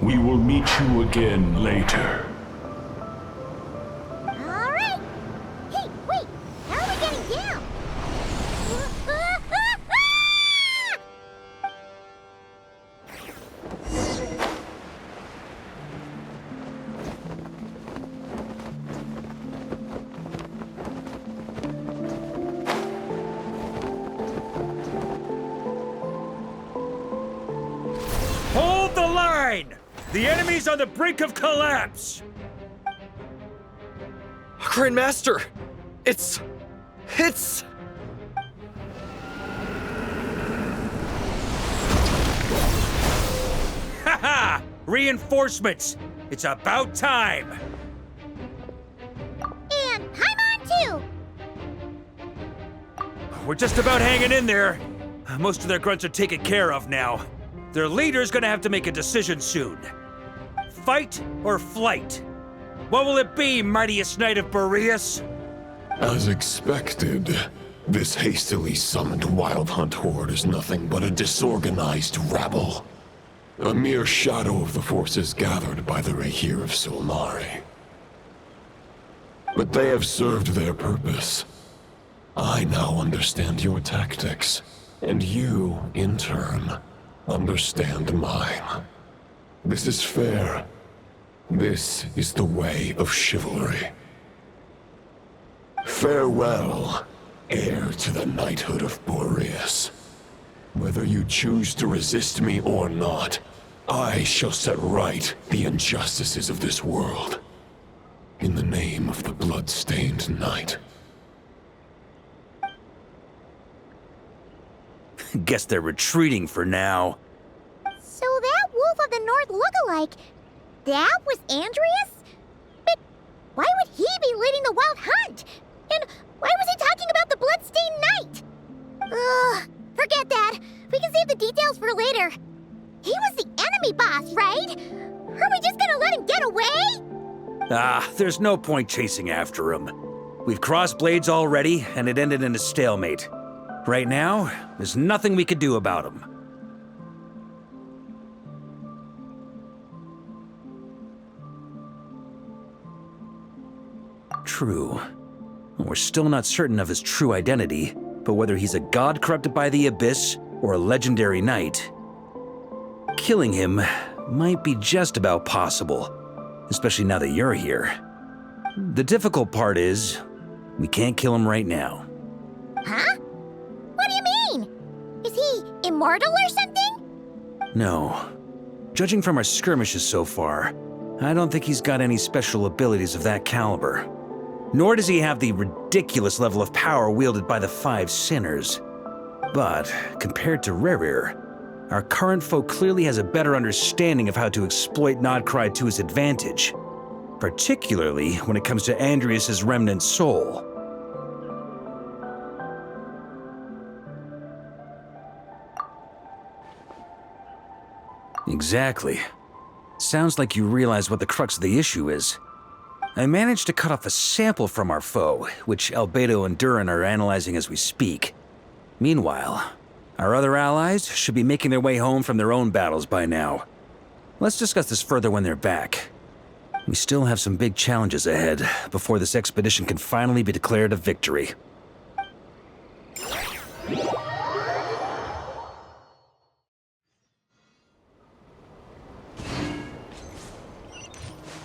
We will meet you again later. All right. Hey, wait. How are we getting down? Hold the line! The enemy's on the brink of collapse! Grandmaster! It's... Haha! Reinforcements! It's about time! And Paimon too! We're just about hanging in there. Most of their grunts are taken care of now. Their leader's gonna have to make a decision soon. Fight or flight? What will it be, mightiest Knight of Boreas? As expected, this hastily summoned Wild Hunt horde is nothing but a disorganized rabble. A mere shadow of the forces gathered by the Rahir of Solmari. But they have served their purpose. I now understand your tactics, and you, in turn, understand mine. This is fair. This is the way of chivalry. Farewell, heir to the knighthood of Boreas. Whether you choose to resist me or not, I shall set right the injustices of this world. In the name of the blood-stained knight. Guess they're retreating for now. So that Wolf of the North lookalike, that was Andreas? But why would he be leading the wild hunt? And why was he talking about the Bloodstained Knight? Ugh, forget that. We can save the details for later. He was the enemy boss, right? Are we just gonna let him get away? There's no point chasing after him. We've crossed blades already, and it ended in a stalemate. Right now, there's nothing we could do about him. True. We're still not certain of his true identity, but whether he's a god corrupted by the Abyss or a legendary knight, killing him might be just about possible, especially now that you're here. The difficult part is, we can't kill him right now. Huh? What do you mean? Is he immortal or something? No. Judging from our skirmishes so far, I don't think he's got any special abilities of that caliber. Nor does he have the ridiculous level of power wielded by the Five Sinners. But, compared to Rerir, our current foe clearly has a better understanding of how to exploit Nodcry to his advantage, particularly when it comes to Andreas' remnant soul. Exactly. Sounds like you realize what the crux of the issue is. I managed to cut off a sample from our foe, which Albedo and Durin are analyzing as we speak. Meanwhile, our other allies should be making their way home from their own battles by now. Let's discuss this further when they're back. We still have some big challenges ahead before this expedition can finally be declared a victory.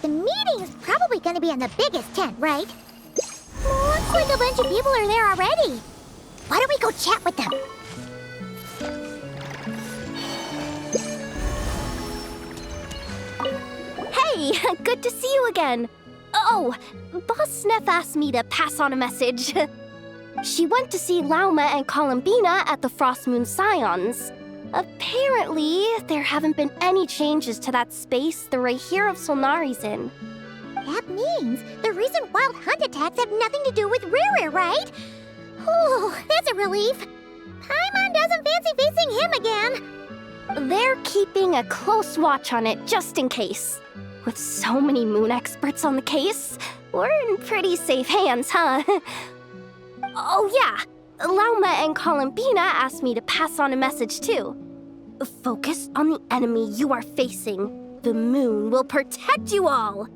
The meeting's probably gonna be in the biggest tent, right? Looks like a bunch of people are there already. Why don't we go chat with them? Hey, good to see you again. Oh, Boss Sneff asked me to pass on a message. She went to see Lauma and Columbina at the Frost Moon Scions. Apparently, there haven't been any changes to that space the Rahir of Solnari's in. That means the recent wild hunt attacks have nothing to do with Rerir, right? Oh, that's a relief. Paimon doesn't fancy facing him again. They're keeping a close watch on it just in case. With so many moon experts on the case, we're in pretty safe hands, huh? Oh yeah, Lauma and Columbina asked me to pass on a message too. Focus on the enemy you are facing. The moon will protect you all.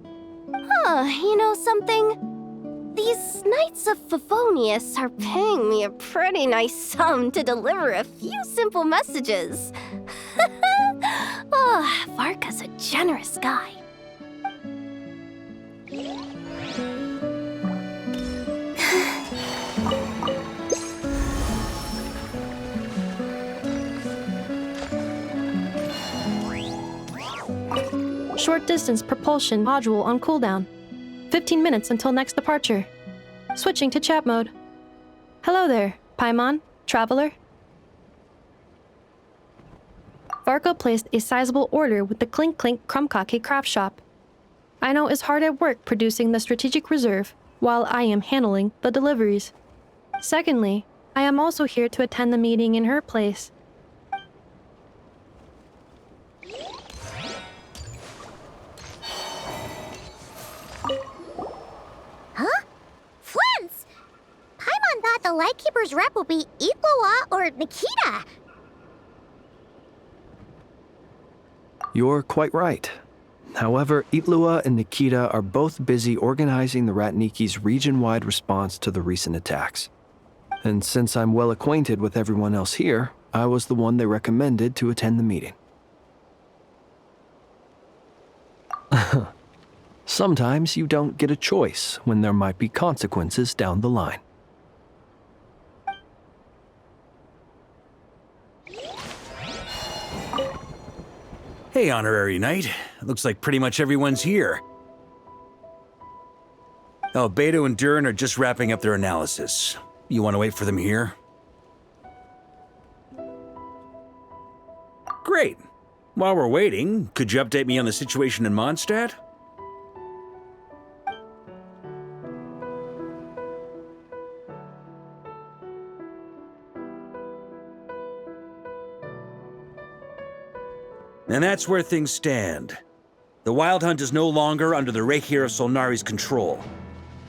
Huh, you know something? These Knights of Favonius are paying me a pretty nice sum to deliver a few simple messages. Oh, Varka's a generous guy. Short distance propulsion module on cooldown. 15 minutes until next departure. Switching to chat mode. Hello there, Paimon, traveler. Varka placed a sizable order with the Clink Clink Krumkake craft shop. Aino is hard at work producing the strategic reserve, while I am handling the deliveries. Secondly, I am also here to attend the meeting in her place. Huh? Flint's! Paimon thought the Lightkeeper's rep would be Iqua or Nikita. You're quite right. However, Itlua and Nikita are both busy organizing the Ratniki's region-wide response to the recent attacks. And since I'm well acquainted with everyone else here, I was the one they recommended to attend the meeting. Sometimes you don't get a choice when there might be consequences down the line. Hey, Honorary Knight. Looks like pretty much everyone's here. Albedo and Durin are just wrapping up their analysis. You want to wait for them here? While we're waiting, could you update me on the situation in Mondstadt? And that's where things stand. The Wild Hunt is no longer under the Reikir of Solnari's control,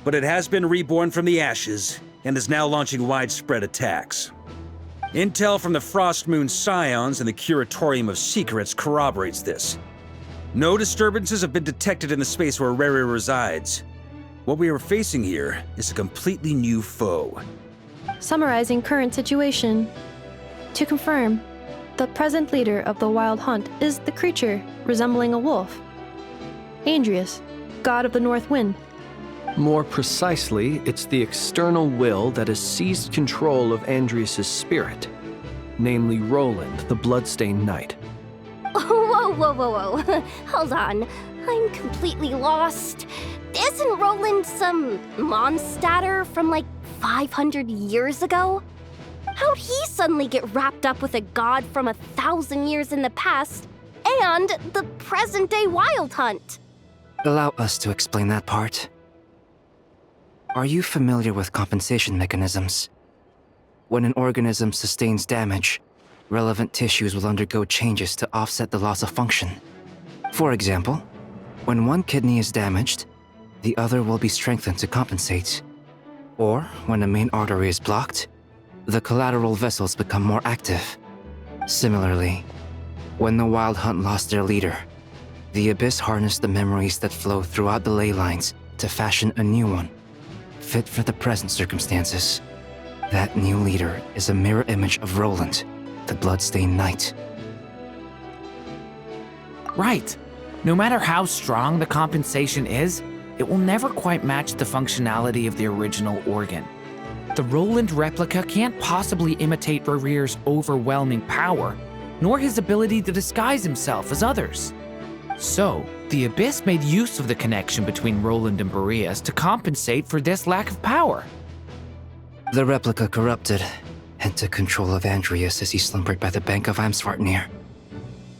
but it has been reborn from the ashes and is now launching widespread attacks. Intel from the Frostmoon Scions and the Curatorium of Secrets corroborates this. No disturbances have been detected in the space where Reri resides. What we are facing here is a completely new foe. Summarizing current situation. To confirm, the present leader of the Wild Hunt is the creature resembling a wolf. Andrius, god of the North Wind. More precisely, it's the external will that has seized control of Andrius' spirit, namely Roland, the Bloodstained Knight. Whoa. Hold on. I'm completely lost. Isn't Roland some Mondstadter from like 500 years ago? How'd he suddenly get wrapped up with a god from 1,000 years in the past and the present-day Wild Hunt? Allow us to explain that part. Are you familiar with compensation mechanisms? When an organism sustains damage, relevant tissues will undergo changes to offset the loss of function. For example, when one kidney is damaged, the other will be strengthened to compensate. Or, when a main artery is blocked, the collateral vessels become more active. Similarly, when the Wild Hunt lost their leader, the Abyss harnessed the memories that flow throughout the ley lines to fashion a new one, fit for the present circumstances. That new leader is a mirror image of Roland, the Bloodstained Knight. Right. No matter how strong the compensation is, it will never quite match the functionality of the original organ. The Roland replica can't possibly imitate Rerir's overwhelming power, nor his ability to disguise himself as others. So, the Abyss made use of the connection between Roland and Boreas to compensate for this lack of power. The replica corrupted and took control of Andrius as he slumbered by the bank of Amsvartnir,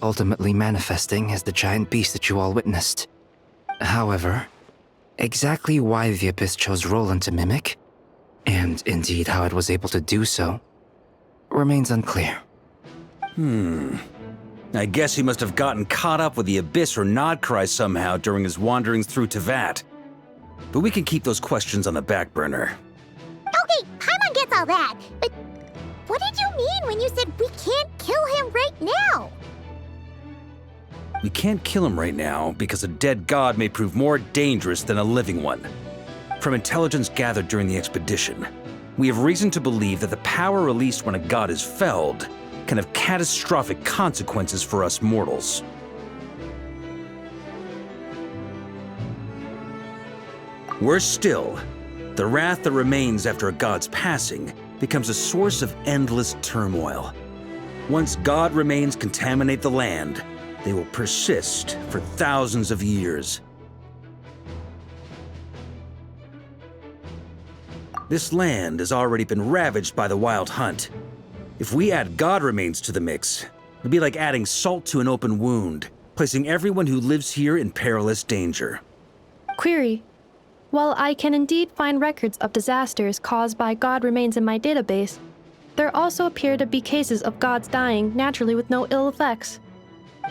ultimately manifesting as the giant beast that you all witnessed. However, exactly why the Abyss chose Roland to mimic, and indeed how it was able to do so, remains unclear. I guess he must have gotten caught up with the Abyss or Nodcry somehow during his wanderings through Tevat. But we can keep those questions on the back burner. Okay, Paimon gets all that, but what did you mean when you said we can't kill him right now? We can't kill him right now because a dead god may prove more dangerous than a living one. From intelligence gathered during the expedition, we have reason to believe that the power released when a god is felled can have catastrophic consequences for us mortals. Worse still, the wrath that remains after a god's passing becomes a source of endless turmoil. Once god remains contaminate the land, they will persist for thousands of years. This land has already been ravaged by the Wild Hunt. If we add god remains to the mix, it'd be like adding salt to an open wound, placing everyone who lives here in perilous danger. Query. While I can indeed find records of disasters caused by god remains in my database, there also appear to be cases of gods dying naturally with no ill effects.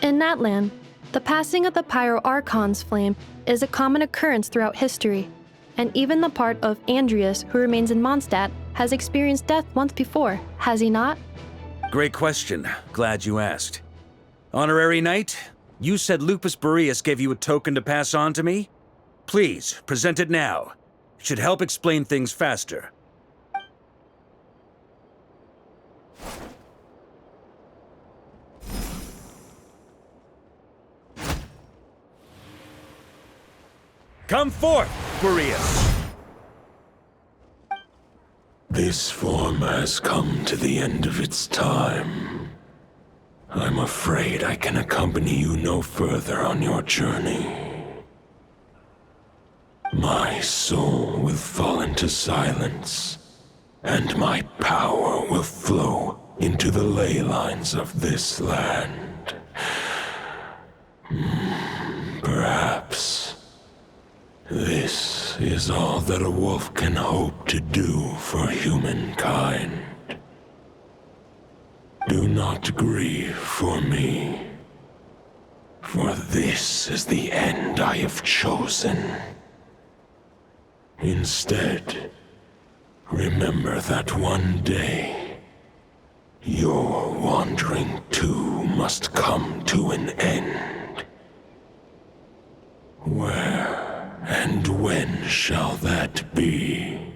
In that land, the passing of the Pyro-Archon's flame is a common occurrence throughout history, and even the part of Andrius who remains in Mondstadt has experienced death once before, has he not? Great question. Glad you asked. Honorary Knight, you said Lupus Boreas gave you a token to pass on to me? Please, present it now. It should help explain things faster. Come forth, Boreas! This form has come to the end of its time. I'm afraid I can accompany you no further on your journey. My soul will fall into silence, and my power will flow into the ley lines of this land. is all that a wolf can hope to do for humankind. Do not grieve for me, for this is the end I have chosen. Instead, remember that one day, your wandering too must come to an end. Where and when shall that be?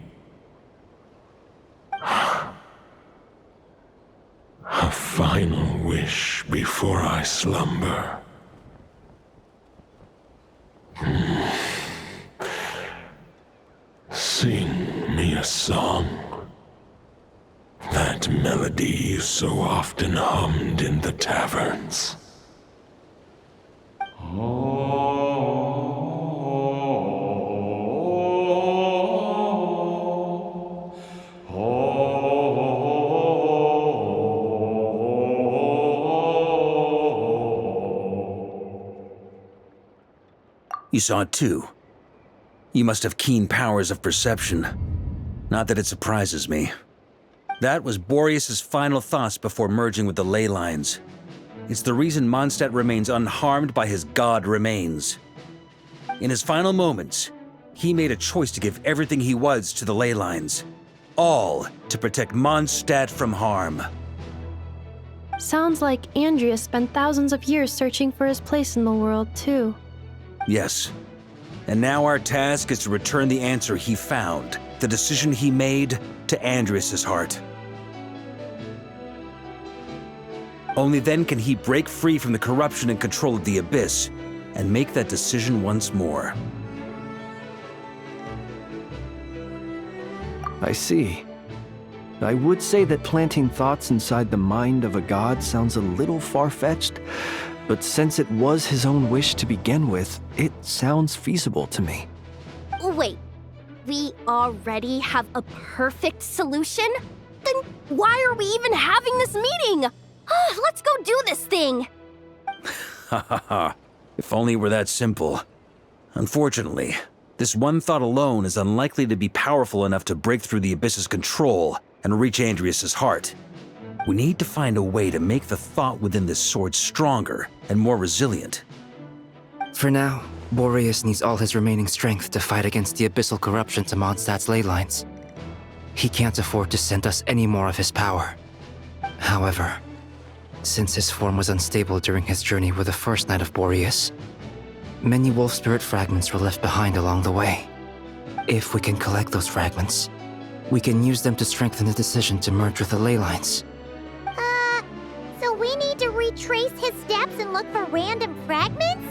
A final wish before I slumber. Sing me a song. That melody you so often hummed in the taverns. You saw it too. You must have keen powers of perception. Not that it surprises me. That was Boreas' final thoughts before merging with the ley lines. It's the reason Mondstadt remains unharmed by his god remains. In his final moments, he made a choice to give everything he was to the ley lines. All to protect Mondstadt from harm. Sounds like Andrea spent thousands of years searching for his place in the world, too. Yes. And now our task is to return the answer he found, the decision he made, to Andreas' heart. Only then can he break free from the corruption and control of the Abyss, and make that decision once more. I see. I would say that planting thoughts inside the mind of a god sounds a little far-fetched, but since it was his own wish to begin with, it sounds feasible to me. Wait, we already have a perfect solution? Then why are we even having this meeting? Let's go do this thing! Ha ha ha. If only it were that simple. Unfortunately, this one thought alone is unlikely to be powerful enough to break through the Abyss's control and reach Andreas' heart. We need to find a way to make the thought within this sword stronger and more resilient. For now, Boreas needs all his remaining strength to fight against the abyssal corruption to Mondstadt's ley lines. He can't afford to send us any more of his power. However, since his form was unstable during his journey with the first Knight of Boreas, many wolf spirit fragments were left behind along the way. If we can collect those fragments, we can use them to strengthen the decision to merge with the ley lines. So we need to retrace his steps and look for random fragments?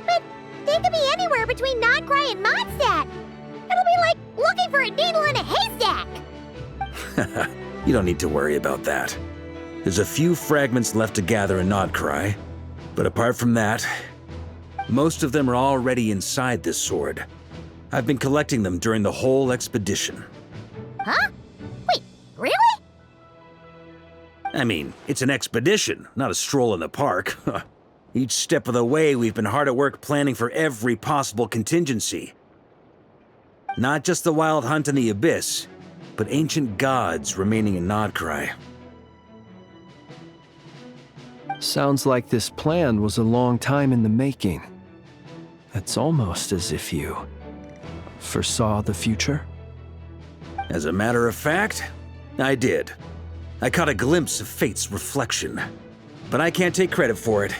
But they could be anywhere between Nodcry and Mondstadt. It'll be like looking for a needle in a haystack. You don't need to worry about that. There's a few fragments left to gather in Nodcry, but apart from that, most of them are already inside this sword. I've been collecting them during the whole expedition. Huh? Wait, really? I mean, it's an expedition, not a stroll in the park. Each step of the way, we've been hard at work planning for every possible contingency. Not just the wild hunt in the Abyss, but ancient gods remaining in Nodcry. Sounds like this plan was a long time in the making. It's almost as if you foresaw the future. As a matter of fact, I did. I caught a glimpse of fate's reflection. But I can't take credit for it.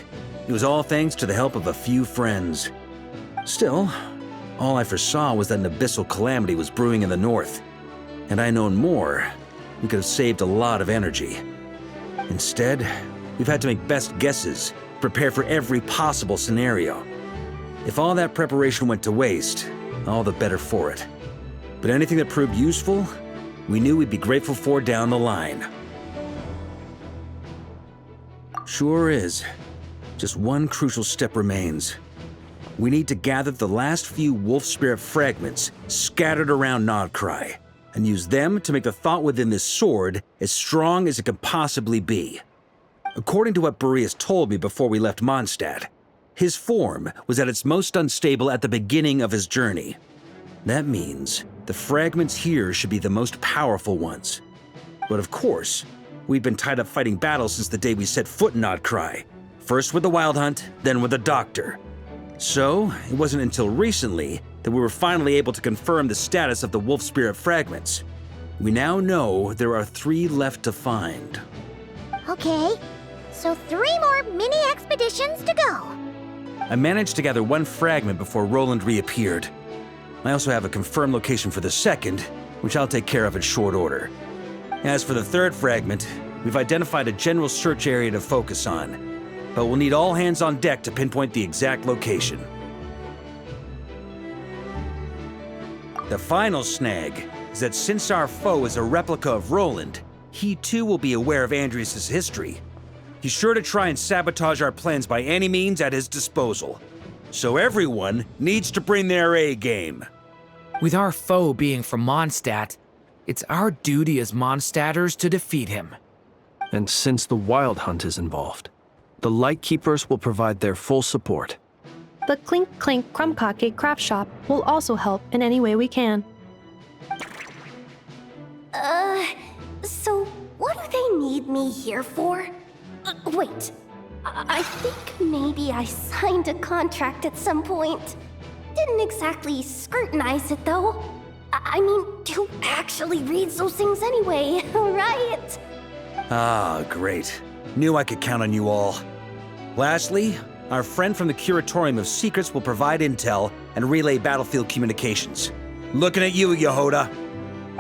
It was all thanks to the help of a few friends. Still, all I foresaw was that an abyssal calamity was brewing in the north. Had I known more, we could have saved a lot of energy. Instead, we've had to make best guesses, prepare for every possible scenario. If all that preparation went to waste, all the better for it. But anything that proved useful, we knew we'd be grateful for down the line. Sure is. Just one crucial step remains. We need to gather the last few wolf spirit fragments scattered around Nodcry, and use them to make the thought within this sword as strong as it can possibly be. According to what Boreas told me before we left Mondstadt, his form was at its most unstable at the beginning of his journey. That means the fragments here should be the most powerful ones. But of course, we've been tied up fighting battles since the day we set foot in Notcry. First with the Wild Hunt, then with the Doctor. So, it wasn't until recently that we were finally able to confirm the status of the Wolf Spirit fragments. We now know there are 3 left to find. Okay, so 3 more mini expeditions to go. I managed to gather 1 fragment before Roland reappeared. I also have a confirmed location for the second, which I'll take care of in short order. As for the 3rd fragment, we've identified a general search area to focus on, but we'll need all hands on deck to pinpoint the exact location. The final snag is that since our foe is a replica of Roland, he too will be aware of Andrias' history. He's sure to try and sabotage our plans by any means at his disposal. So everyone needs to bring their A-game. With our foe being from Mondstadt, it's our duty as Mondstadters to defeat him. And since the Wild Hunt is involved, the Lightkeepers will provide their full support. The Clink Clink Krumkake craft shop will also help in any way we can. So what do they need me here for? Wait, I think maybe I signed a contract at some point. Didn't exactly scrutinize it though. I mean, who actually reads those things anyway, right? Ah, great. Knew I could count on you all. Lastly, our friend from the Curatorium of Secrets will provide intel and relay battlefield communications. Looking at you, Yehoda.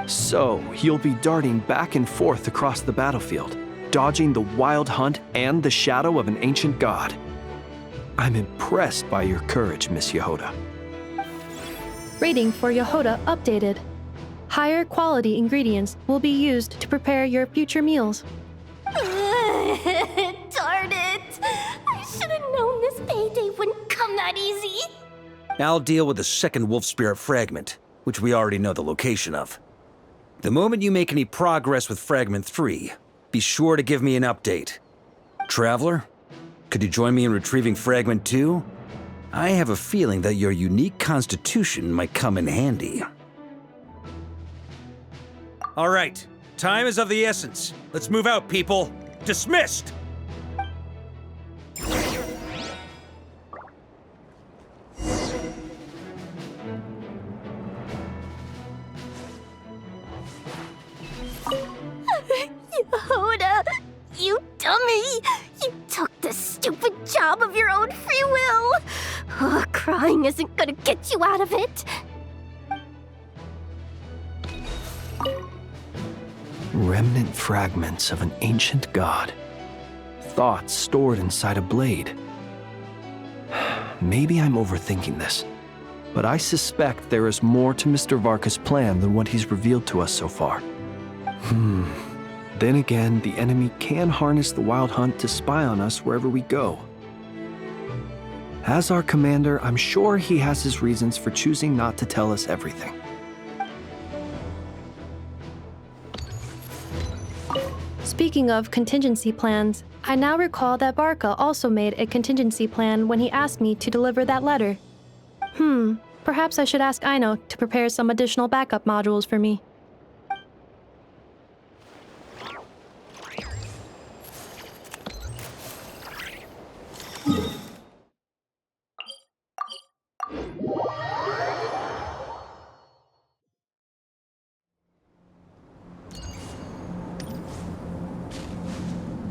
So, you'll be darting back and forth across the battlefield, dodging the Wild Hunt and the shadow of an ancient god. I'm impressed by your courage, Miss Yehoda. Rating for Yehoda updated. Higher quality ingredients will be used to prepare your future meals. Darn it! I should have known this payday wouldn't come that easy. I'll deal with the second Wolf Spirit fragment, which we already know the location of. The moment you make any progress with Fragment 3, be sure to give me an update. Traveler, could you join me in retrieving Fragment 2? I have a feeling that your unique constitution might come in handy. All right, time is of the essence. Let's move out, people. Dismissed! Yehoda, you dummy! You took the stupid job of your own free will! Crying isn't gonna get you out of it! Remnant fragments of an ancient god. Thoughts stored inside a blade. Maybe I'm overthinking this, but I suspect there is more to Mr. Varka's plan than what he's revealed to us so far. Then again, the enemy can harness the Wild Hunt to spy on us wherever we go. As our commander, I'm sure he has his reasons for choosing not to tell us everything. Speaking of contingency plans, I now recall that Varka also made a contingency plan when he asked me to deliver that letter. Perhaps I should ask Aino to prepare some additional backup modules for me.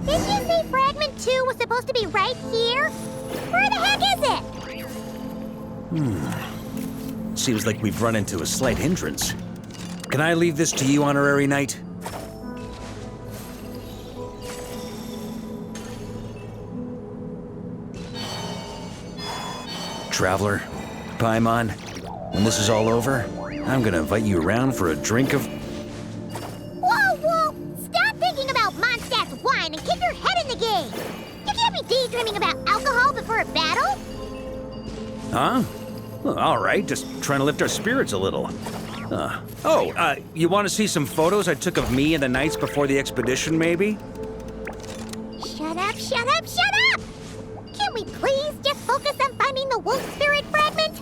Didn't you say Fragment 2 was supposed to be right here? Where the heck is it? Seems like we've run into a slight hindrance. Can I leave this to you, Honorary Knight? Traveler, Paimon, when this is all over, I'm gonna invite you around for a drink of... Whoa! Stop thinking about Mondstadt's wine and keep your head in the game! You can't be daydreaming about alcohol before a battle! Huh? Well, all right, just trying to lift our spirits a little. You want to see some photos I took of me and the knights before the expedition, maybe? Shut up! Can we please just focus on finding the Wolf Spirit fragment?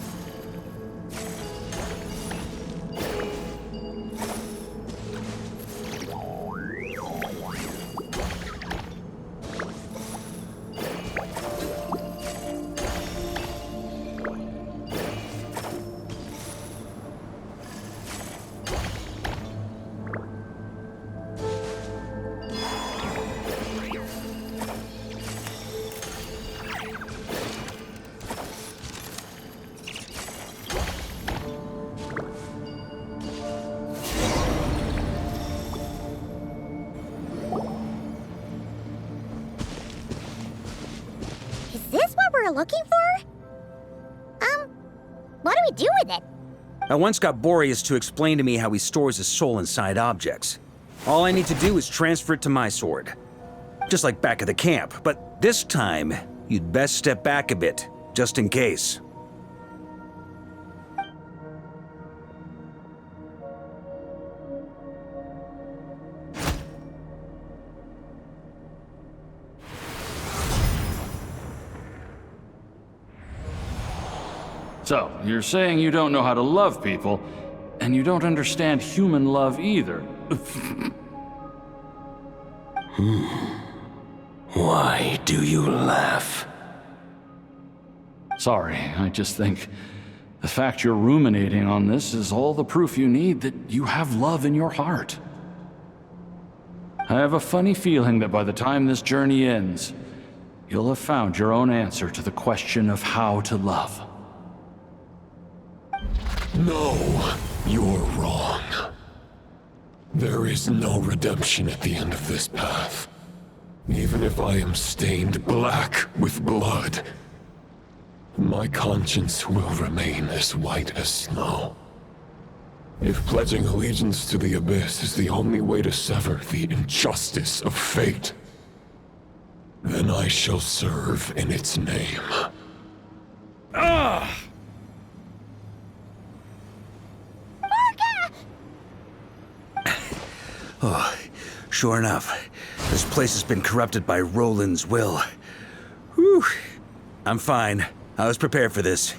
for? What do we do with it? I once got Boreas to explain to me how he stores his soul inside objects. All I need to do is transfer it to my sword. Just like back at the camp, but this time, you'd best step back a bit, just in case. So, you're saying you don't know how to love people, and you don't understand human love either. Why do you laugh? Sorry, I just think the fact you're ruminating on this is all the proof you need that you have love in your heart. I have a funny feeling that by the time this journey ends, you'll have found your own answer to the question of how to love. No, you're wrong. There is no redemption at the end of this path. Even if I am stained black with blood, my conscience will remain as white as snow. If pledging allegiance to the Abyss is the only way to sever the injustice of fate, then I shall serve in its name. Ugh! Oh, sure enough, this place has been corrupted by Roland's will. Whew. I'm fine. I was prepared for this.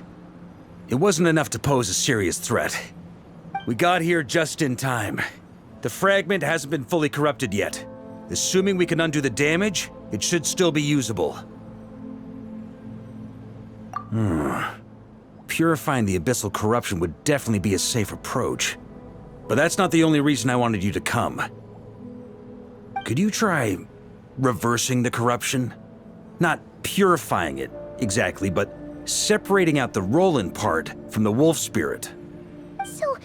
It wasn't enough to pose a serious threat. We got here just in time. The fragment hasn't been fully corrupted yet. Assuming we can undo the damage, it should still be usable. Purifying the abyssal corruption would definitely be a safe approach. But that's not the only reason I wanted you to come. Could you try reversing the corruption? Not purifying it, exactly, but separating out the Roland part from the wolf spirit. So,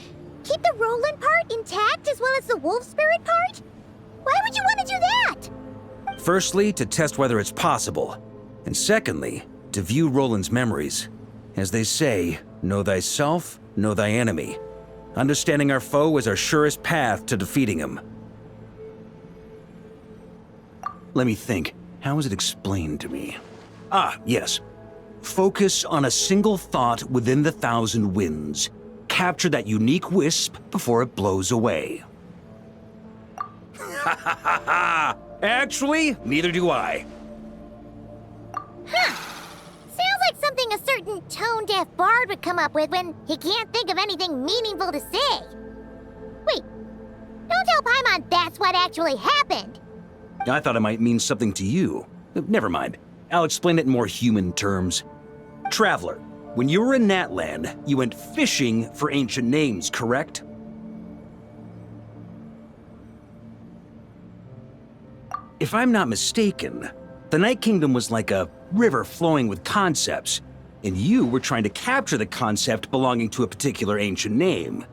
keep the Roland part intact as well as the wolf spirit part? Why would you want to do that? Firstly, to test whether it's possible. And secondly, to view Roland's memories. As they say, know thyself, know thy enemy. Understanding our foe is our surest path to defeating him. Let me think. How was it explained to me? Ah, yes. Focus on a single thought within the 1,000 winds. Capture that unique wisp before it blows away. Ha ha ha ha! Actually, neither do I. Huh. Sounds like something a certain tone-deaf bard would come up with when he can't think of anything meaningful to say. Wait, don't tell Paimon that's what actually happened. I thought it might mean something to you. Never mind. I'll explain it in more human terms. Traveler, when you were in Natland, you went fishing for ancient names, correct? If I'm not mistaken, the Night Kingdom was like a river flowing with concepts, and you were trying to capture the concept belonging to a particular ancient name.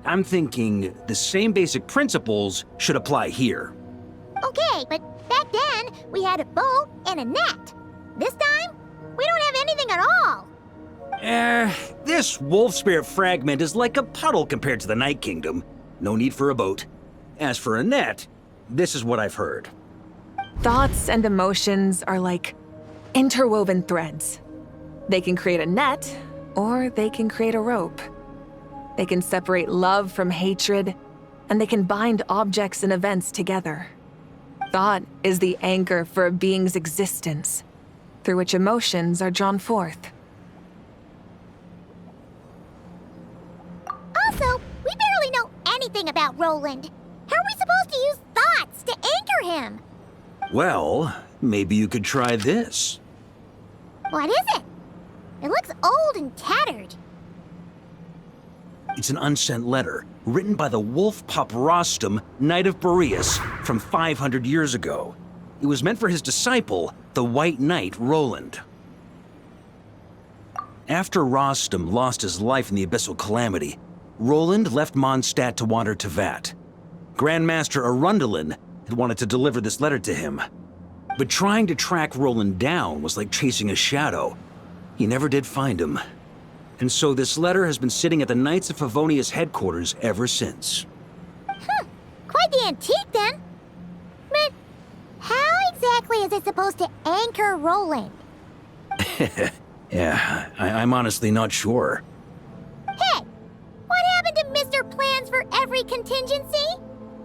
I'm thinking the same basic principles should apply here. Okay, but back then, we had a boat and a net. This time, we don't have anything at all. This wolf spirit fragment is like a puddle compared to the Night Kingdom. No need for a boat. As for a net, this is what I've heard. Thoughts and emotions are like interwoven threads. They can create a net, or they can create a rope. They can separate love from hatred, and they can bind objects and events together. Thought is the anchor for a being's existence, through which emotions are drawn forth. Also, we barely know anything about Roland. How are we supposed to use thoughts to anchor him? Well, maybe you could try this. What is it? It looks old and tattered. It's an unsent letter, written by the wolf pup Rostam, Knight of Boreas, from 500 years ago. It was meant for his disciple, the White Knight Roland. After Rostam lost his life in the Abyssal Calamity, Roland left Mondstadt to wander to Vat. Grandmaster Arundelen had wanted to deliver this letter to him. But trying to track Roland down was like chasing a shadow. He never did find him. And so this letter has been sitting at the Knights of Favonia's headquarters ever since. Quite the antique, then. But how exactly is it supposed to anchor Roland? Yeah, I'm honestly not sure. Hey! What happened to Mr. Plans for every contingency?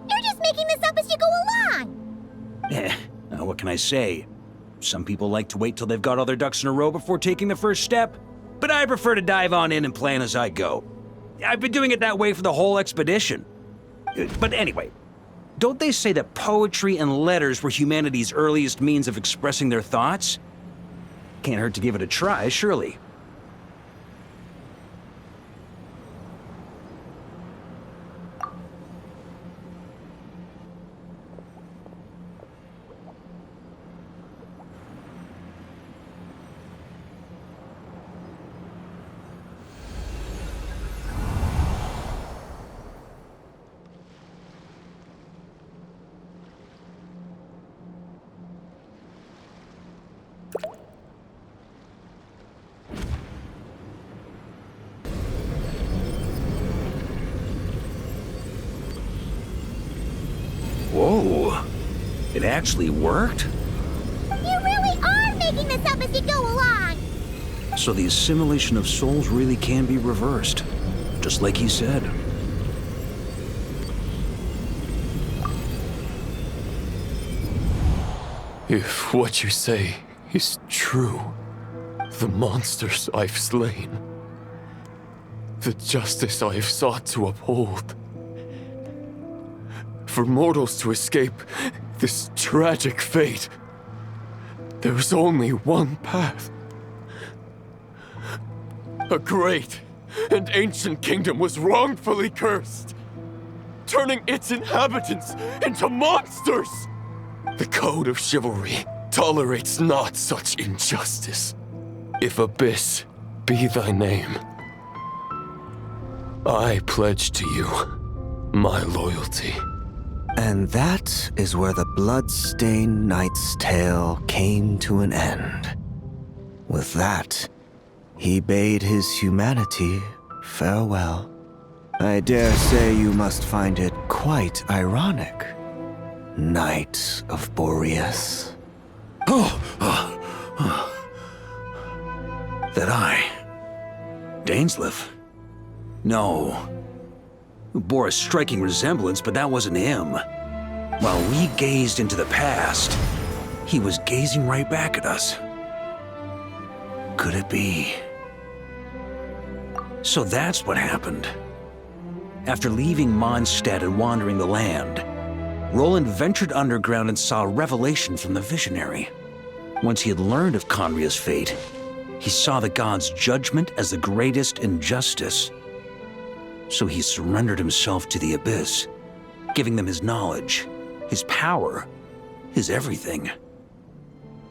You're just making this up as you go along! What can I say? Some people like to wait till they've got all their ducks in a row before taking the first step, but I prefer to dive on in and plan as I go. I've been doing it that way for the whole expedition. But anyway, don't they say that poetry and letters were humanity's earliest means of expressing their thoughts? Can't hurt to give it a try, surely. Whoa, it actually worked? You really are making this up as you go along! So the assimilation of souls really can be reversed, just like he said. If what you say is true, the monsters I've slain, the justice I have sought to uphold, for mortals to escape this tragic fate, there is only one path. A great and ancient kingdom was wrongfully cursed, turning its inhabitants into monsters. The code of chivalry tolerates not such injustice. If Abyss be thy name, I pledge to you my loyalty. And that is where the blood-stained knight's tale came to an end. With that, he bade his humanity farewell. I dare say you must find it quite ironic, Knight of Boreas. That I... Dainsleif? No. Bore a striking resemblance, but that wasn't him. While we gazed into the past, he was gazing right back at us. Could it be? So that's what happened. After leaving Mondstadt and wandering the land, Roland ventured underground and saw a revelation from the visionary. Once he had learned of Conria's fate, he saw the gods' judgment as the greatest injustice. So he surrendered himself to the Abyss, giving them his knowledge, his power, his everything.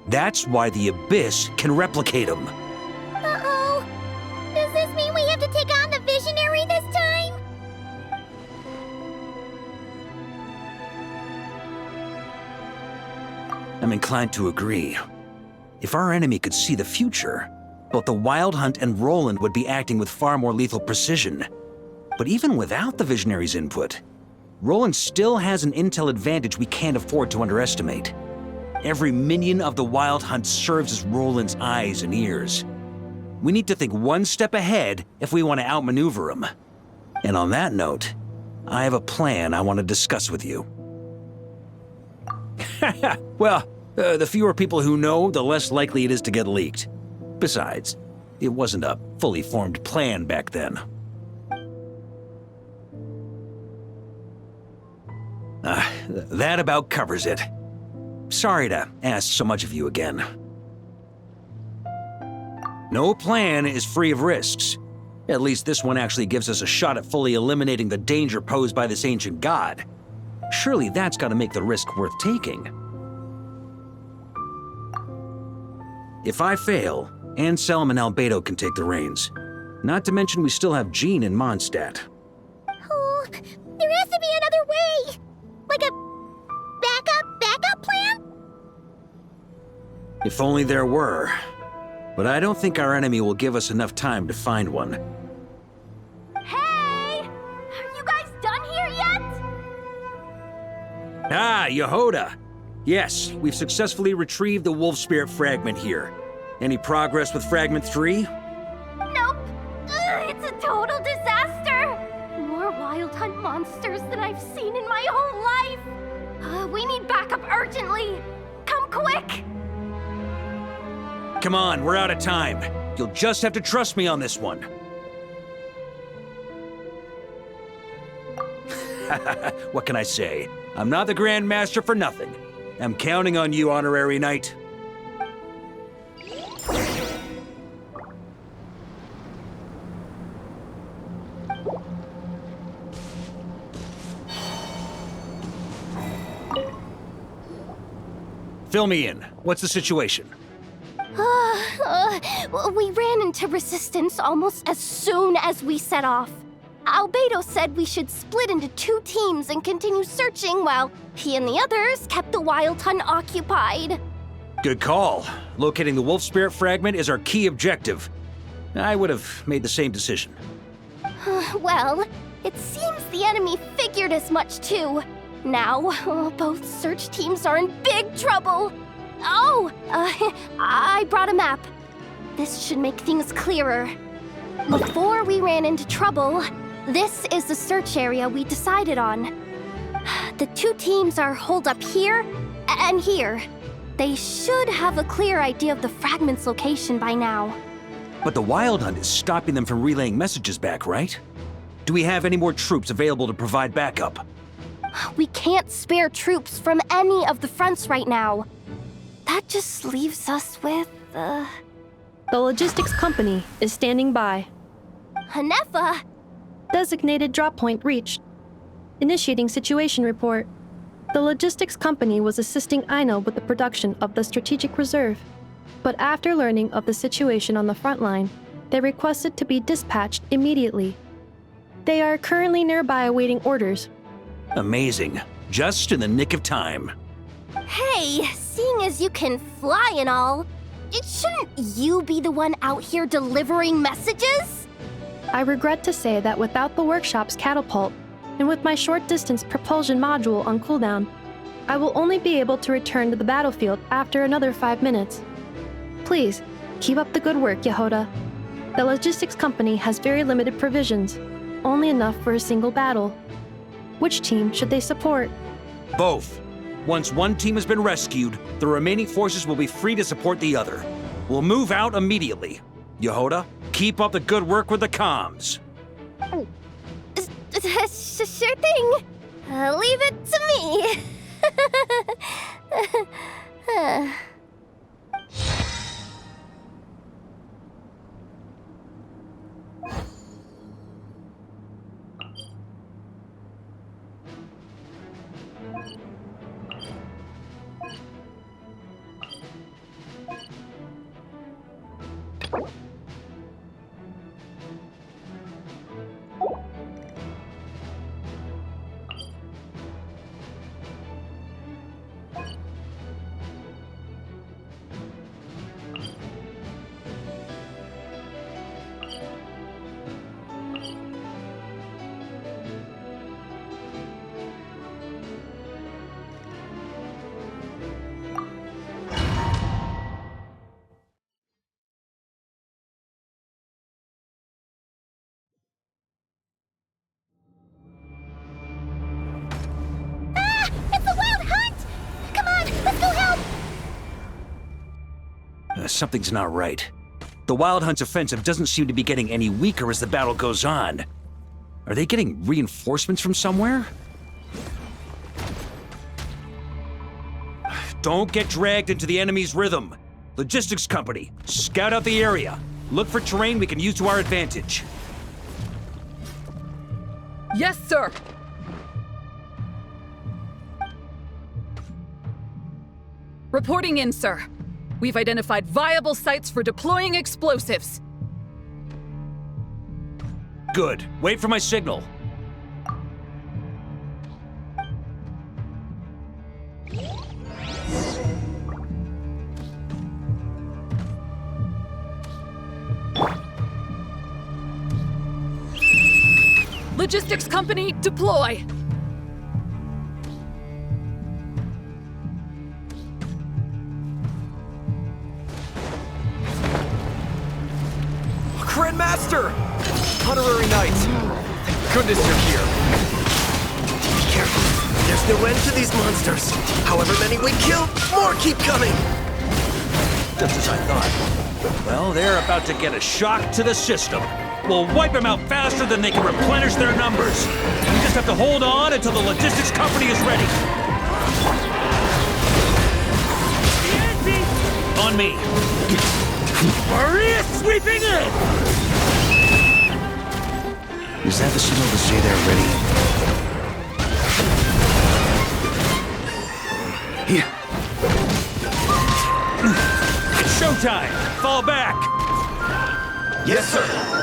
That's why the Abyss can replicate him. Uh-oh. Does this mean we have to take on the Visionary this time? I'm inclined to agree. If our enemy could see the future, both the Wild Hunt and Roland would be acting with far more lethal precision. But even without the Visionary's input, Roland still has an intel advantage we can't afford to underestimate. Every minion of the Wild Hunt serves as Roland's eyes and ears. We need to think one step ahead if we want to outmaneuver him. And on that note, I have a plan I want to discuss with you. Well, the fewer people who know, the less likely it is to get leaked. Besides, it wasn't a fully formed plan back then. That about covers it. Sorry to ask so much of you again. No plan is free of risks. At least this one actually gives us a shot at fully eliminating the danger posed by this ancient god. Surely that's got to make the risk worth taking. If I fail, Anselm and Albedo can take the reins. Not to mention we still have Jean in Mondstadt. Oh, there has to be another way! Like a backup plan? If only there were. But I don't think our enemy will give us enough time to find one. Hey! Are you guys done here yet? Ah, Yehoda! Yes, we've successfully retrieved the Wolf Spirit fragment here. Any progress with Fragment 3? Nope. It's a total disaster. More Wild Hunt monsters than I've seen in my whole life. We need backup urgently. Come quick! Come on, we're out of time. You'll just have to trust me on this one. What can I say? I'm not the Grand Master for nothing. I'm counting on you, Honorary Knight. Fill me in. What's the situation? We ran into resistance almost as soon as we set off. Albedo said we should split into 2 teams and continue searching while he and the others kept the Wild Hunt occupied. Good call. Locating the Wolf Spirit fragment is our key objective. I would have made the same decision. Well, it seems the enemy figured as much too. Now, both search teams are in big trouble. Oh, I brought a map. This should make things clearer. Before we ran into trouble, this is the search area we decided on. The 2 teams are holed up here and here. They should have a clear idea of the fragment's location by now. But the Wild Hunt is stopping them from relaying messages back, right? Do we have any more troops available to provide backup? We can't spare troops from any of the fronts right now. That just leaves us with, The logistics company is standing by. Hanefa! Designated drop point reached. Initiating situation report. The logistics company was assisting Aino with the production of the strategic reserve. But after learning of the situation on the front line, they requested to be dispatched immediately. They are currently nearby awaiting orders. Amazing. Just in the nick of time. Hey, seeing as you can fly and all, shouldn't you be the one out here delivering messages? I regret to say that without the workshop's catapult, and with my short-distance propulsion module on cooldown, I will only be able to return to the battlefield after another 5 minutes. Please, keep up the good work, Yehoda. The logistics company has very limited provisions, only enough for a single battle. Which team should they support? Both. Once one team has been rescued, the remaining forces will be free to support the other. We'll move out immediately. Yehoda, keep up the good work with the comms. Sure thing. Leave it to me. Something's not right. The Wild Hunt's offensive doesn't seem to be getting any weaker as the battle goes on. Are they getting reinforcements from somewhere? Don't get dragged into the enemy's rhythm. Logistics company, scout out the area. Look for terrain we can use to our advantage. Yes, sir! Reporting in, sir. We've identified viable sites for deploying explosives. Good. Wait for my signal. Logistics company, deploy! Grandmaster! Honorary Knight! Thank goodness you're here. Be careful. There's no end to these monsters. However many we kill, more keep coming. Just as I thought. Well, they're about to get a shock to the system. We'll wipe them out faster than they can replenish their numbers. We just have to hold on until the logistics company is ready. On me. Maria sweeping in! Is that the signal to say they're ready? Here. It's showtime! Fall back! Yes, sir!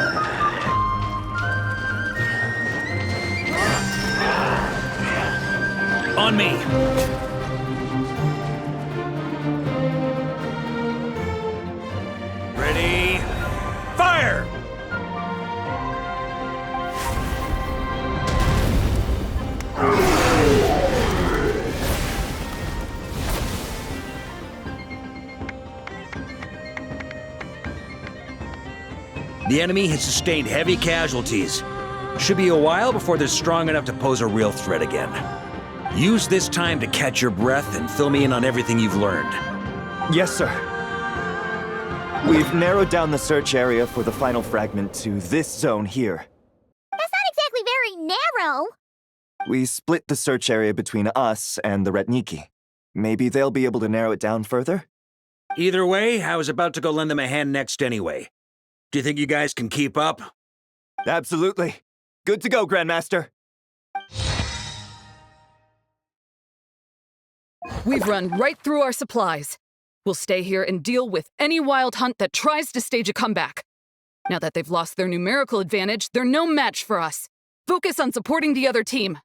On me! Ready? Fire! The enemy has sustained heavy casualties. Should be a while before they're strong enough to pose a real threat again. Use this time to catch your breath and fill me in on everything you've learned. Yes, sir. We've narrowed down the search area for the final fragment to this zone here. That's not exactly very narrow. We split the search area between us and the Retniki. Maybe they'll be able to narrow it down further? Either way, I was about to go lend them a hand next anyway. Do you think you guys can keep up? Absolutely. Good to go, Grandmaster. We've run right through our supplies. We'll stay here and deal with any wild hunt that tries to stage a comeback. Now that they've lost their numerical advantage, they're no match for us. Focus on supporting the other team.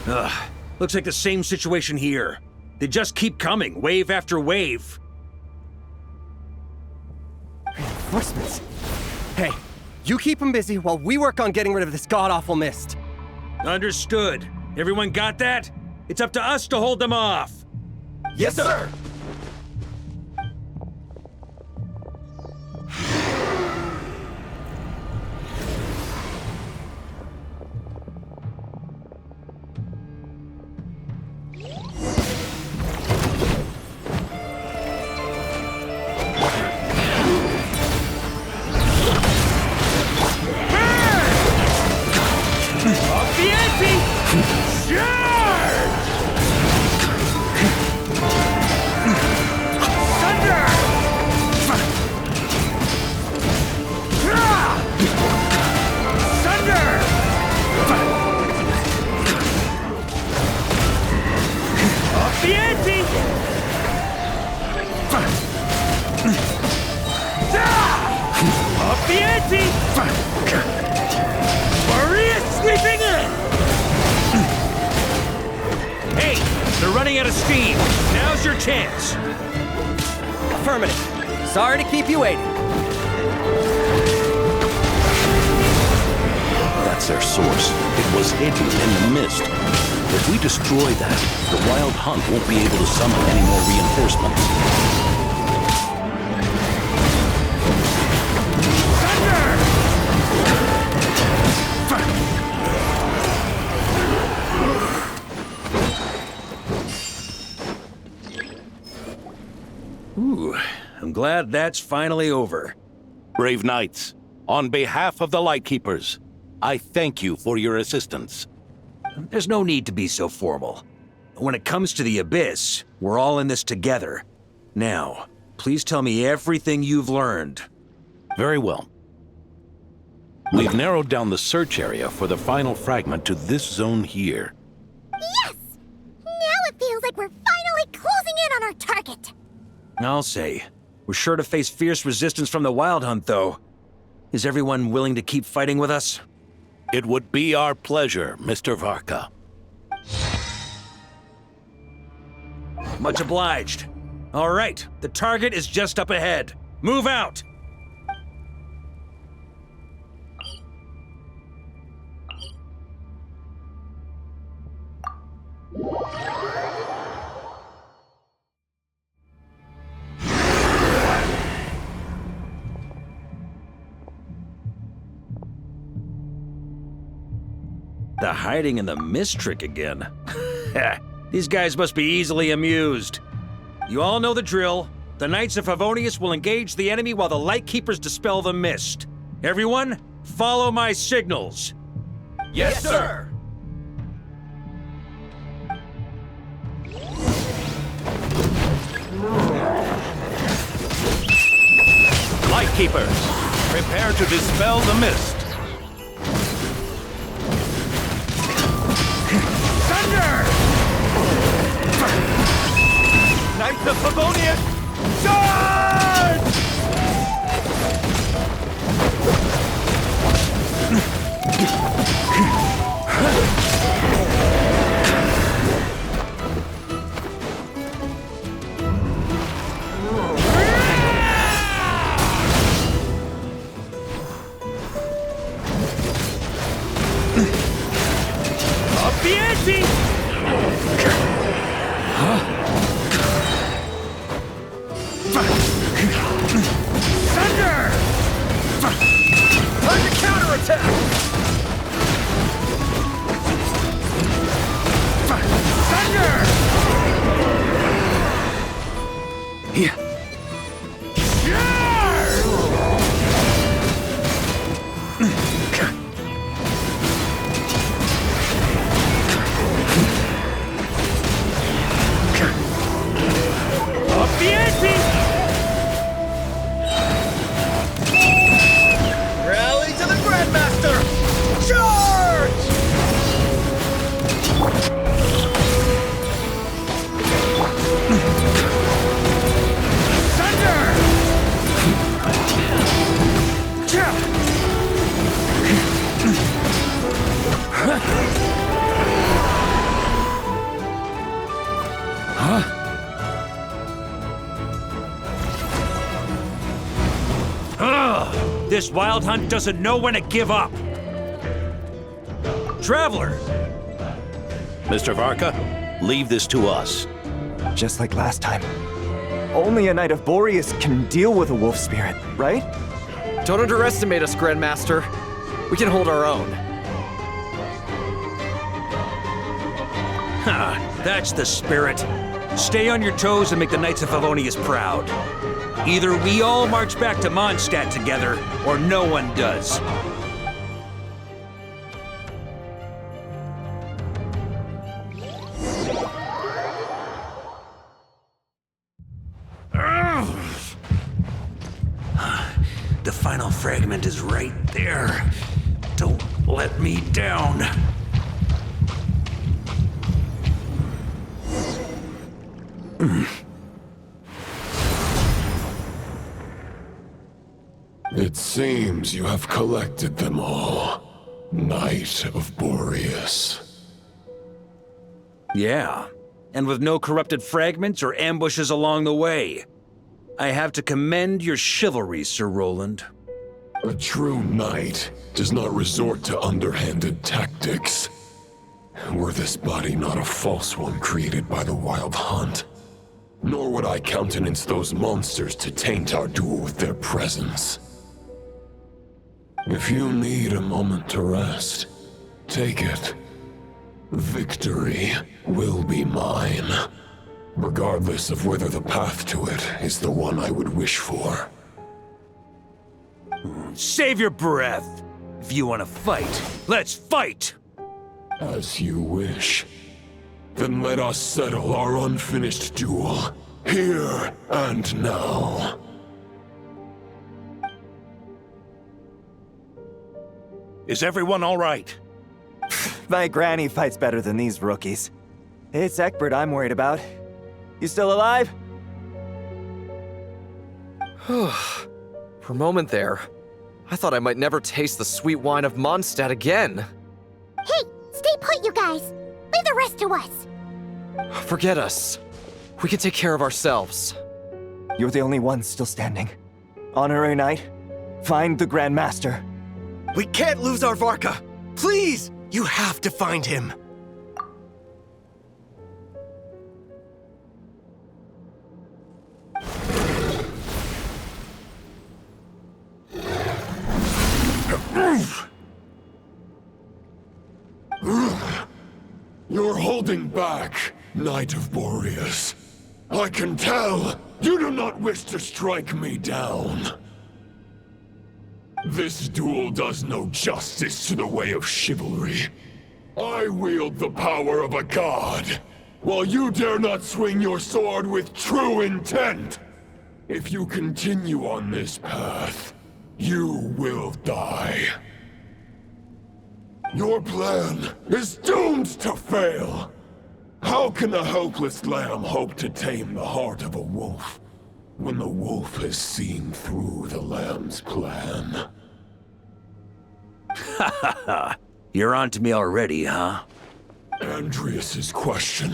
Ugh, looks like the same situation here. They just keep coming, wave after wave. Reinforcements? Hey, you keep them busy while we work on getting rid of this god-awful mist. Understood. Everyone got that? It's up to us to hold them off. Yes, sir! Sorry to keep you waiting. That's their source. It was hidden in the mist. If we destroy that, the Wild Hunt won't be able to summon any more reinforcements. Ooh, I'm glad that's finally over. Brave knights, on behalf of the Lightkeepers, I thank you for your assistance. There's no need to be so formal. When it comes to the Abyss, we're all in this together. Now, please tell me everything you've learned. Very well. We've narrowed down the search area for the final fragment to this zone here. Yes! Now it feels like we're finally closing in on our target. I'll say. We're sure to face fierce resistance from the Wild Hunt, though. Is everyone willing to keep fighting with us? It would be our pleasure, Mr. Varka. Much obliged. All right, the target is just up ahead. Move out! The hiding in the mist trick again. These guys must be easily amused. You all know the drill. The Knights of Favonius will engage the enemy while the Lightkeepers dispel the mist. Everyone, follow my signals. Yes, sir! Lightkeepers, prepare to dispel the mist. Thunder! Knights of Favonius, charge! Up the ante! Thunder! Time to counterattack! Thunder! Yeah. Up the ante! Rally to the Grandmaster! Charge! Thunder! This Wild Hunt doesn't know when to give up. Traveler! Mr. Varka, leave this to us. Just like last time. Only a Knight of Boreas can deal with a wolf spirit, right? Don't underestimate us, Grandmaster. We can hold our own. Ha! That's the spirit. Stay on your toes and make the Knights of Favonius proud. Either we all march back to Mondstadt together, or no one does. The final fragment is right there. Don't let me down. It seems you have collected them all, Knight of Boreas. Yeah, and with no corrupted fragments or ambushes along the way. I have to commend your chivalry, Sir Roland. A true knight does not resort to underhanded tactics. Were this body not a false one created by the Wild Hunt, nor would I countenance those monsters to taint our duel with their presence. If you need a moment to rest, take it. Victory will be mine, regardless of whether the path to it is the one I would wish for. Save your breath. If you want to fight, let's fight! As you wish. Then let us settle our unfinished duel, here and now. Is everyone all right? My granny fights better than these rookies. It's Egbert I'm worried about. You still alive? For a moment there, I thought I might never taste the sweet wine of Mondstadt again. Hey, stay put, you guys. Leave the rest to us. Forget us. We can take care of ourselves. You're the only one still standing. Honorary Knight, find the Grand Master. We can't lose our Varka! Please! You have to find him! You're holding back, Knight of Boreas. I can tell you do not wish to strike me down. This duel does no justice to the way of chivalry. I wield the power of a god, while you dare not swing your sword with true intent. If you continue on this path, you will die. Your plan is doomed to fail. How can a helpless lamb hope to tame the heart of a wolf, when the wolf has seen through the lamb's plan? Ha ha ha! You're on to me already, huh? Andreas's question,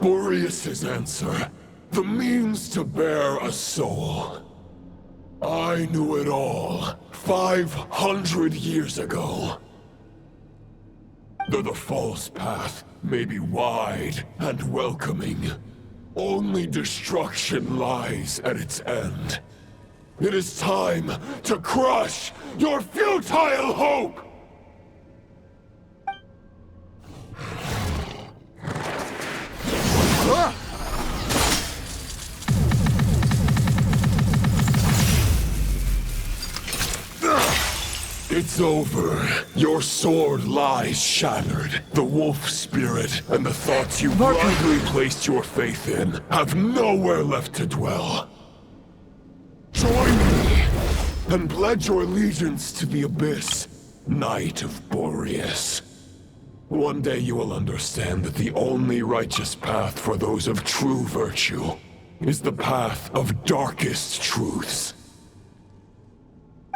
Boreas's answer, the means to bear a soul. I knew it all 500 years ago. Though the false path may be wide and welcoming, only destruction lies at its end. It is time to crush your futile hope! It's over. Your sword lies shattered. The wolf spirit and the thoughts you blindly placed your faith in have nowhere left to dwell. Join me and pledge your allegiance to the abyss, Knight of Boreas. One day you will understand that the only righteous path for those of true virtue is the path of darkest truths.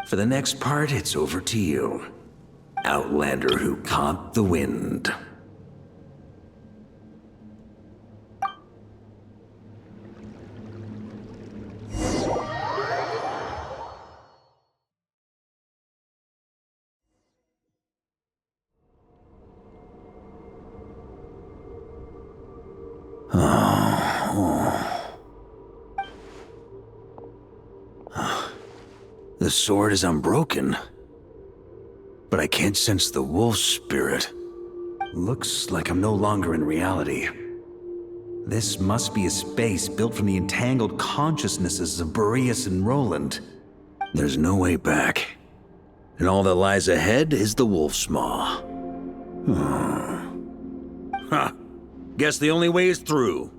For the next part, it's over to you. Outlander who caught the wind. The sword is unbroken, but I can't sense the wolf spirit. Looks like I'm no longer in reality. This must be a space built from the entangled consciousnesses of Boreas and Roland. There's no way back, and all that lies ahead is the wolf's maw. Huh. Guess the only way is through.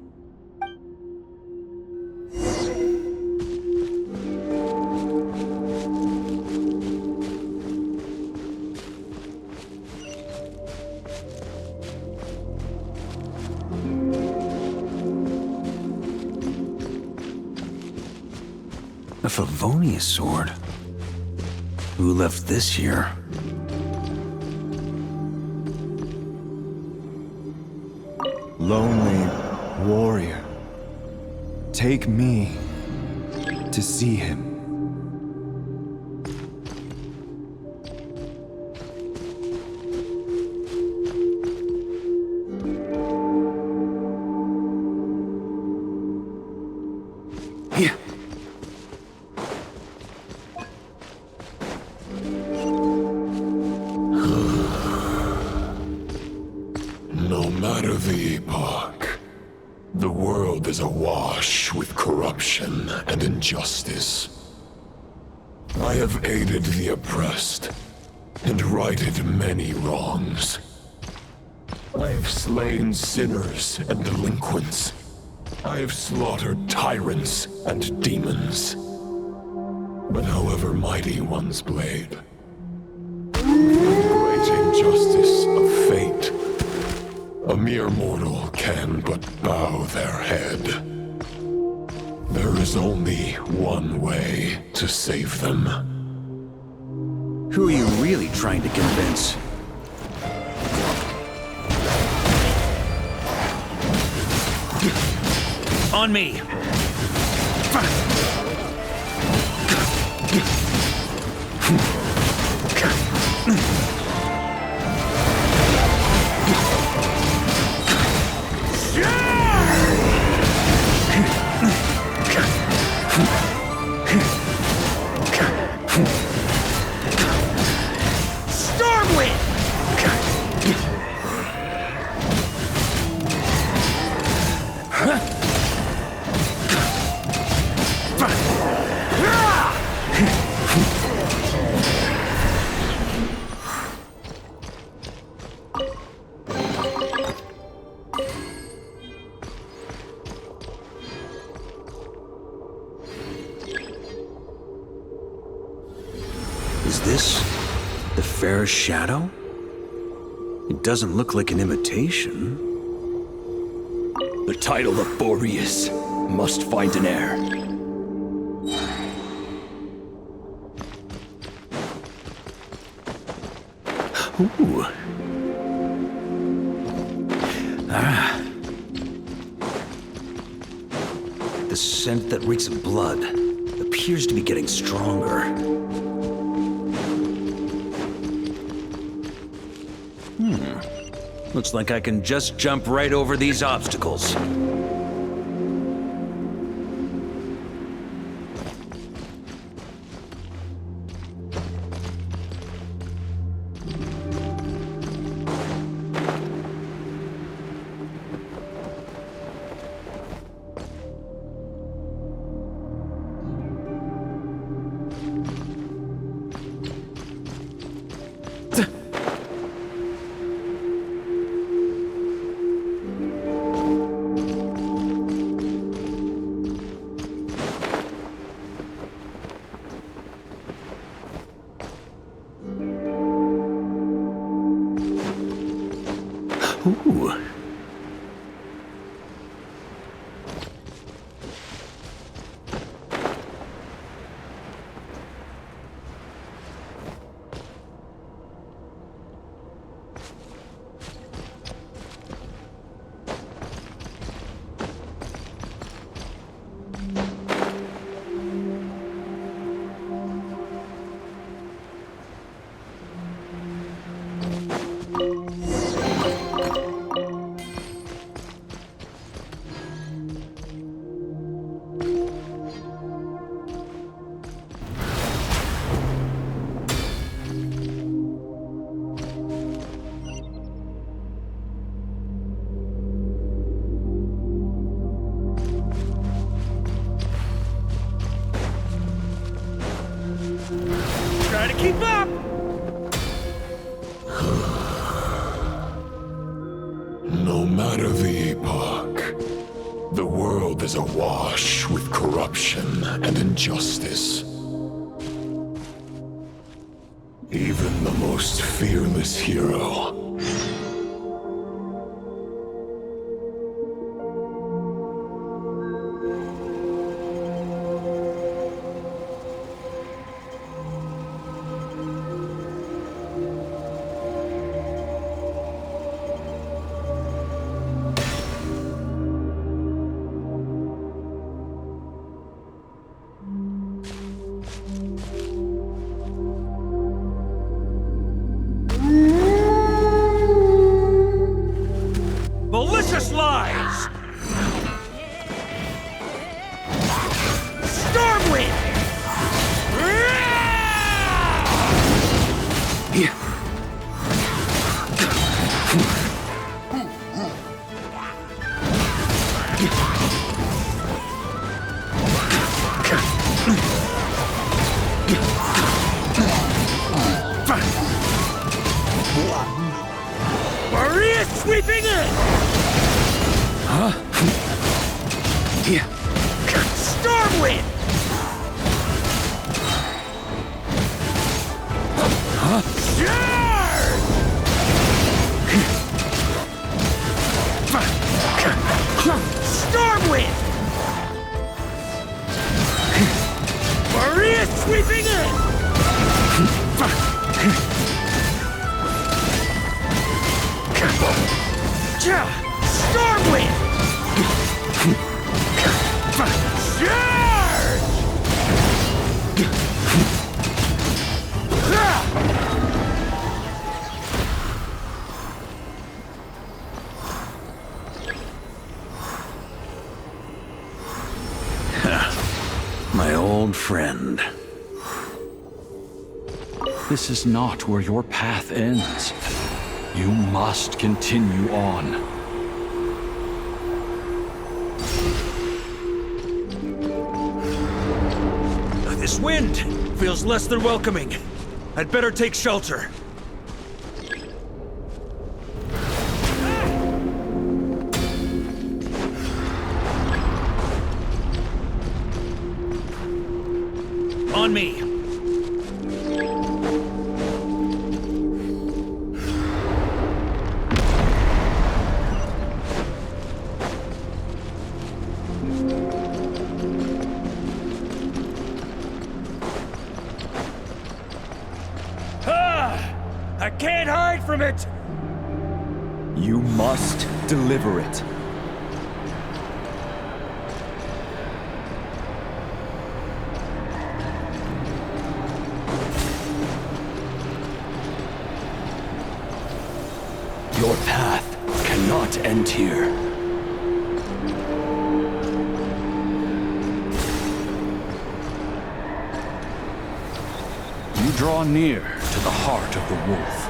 A Favonius sword? Who left this here? Lonely warrior, take me to see him. Here. No matter the epoch, the world is awash with corruption and injustice. I have aided the oppressed and righted many wrongs. I have slain sinners and delinquents. I have slaughtered tyrants and demons. But however mighty one's blade, for the great injustice of fate, a mere mortal can but bow their head. There is only one way to save them. Who are you really trying to convince? On me! Is this the fairest shadow? It doesn't look like an imitation. The title of Boreas must find an heir. Ooh. Ah. The scent that reeks of blood appears to be getting stronger. Looks like I can just jump right over these obstacles. Ooh. Try to keep up! No matter the epoch, the world is awash with corruption and injustice. Even the most fearless hero Malicious lies! Stormwind! Maria sweeping in! Huh? Yeah. Stormwind! Huh? Stormwind! Maria sweeping in! Stormwind! My old friend. This is not where your path ends. You must continue on. This wind feels less than welcoming. I'd better take shelter. On me. I can't hide from it! You must deliver it. Your path cannot end here. You draw near to the heart of the wolf.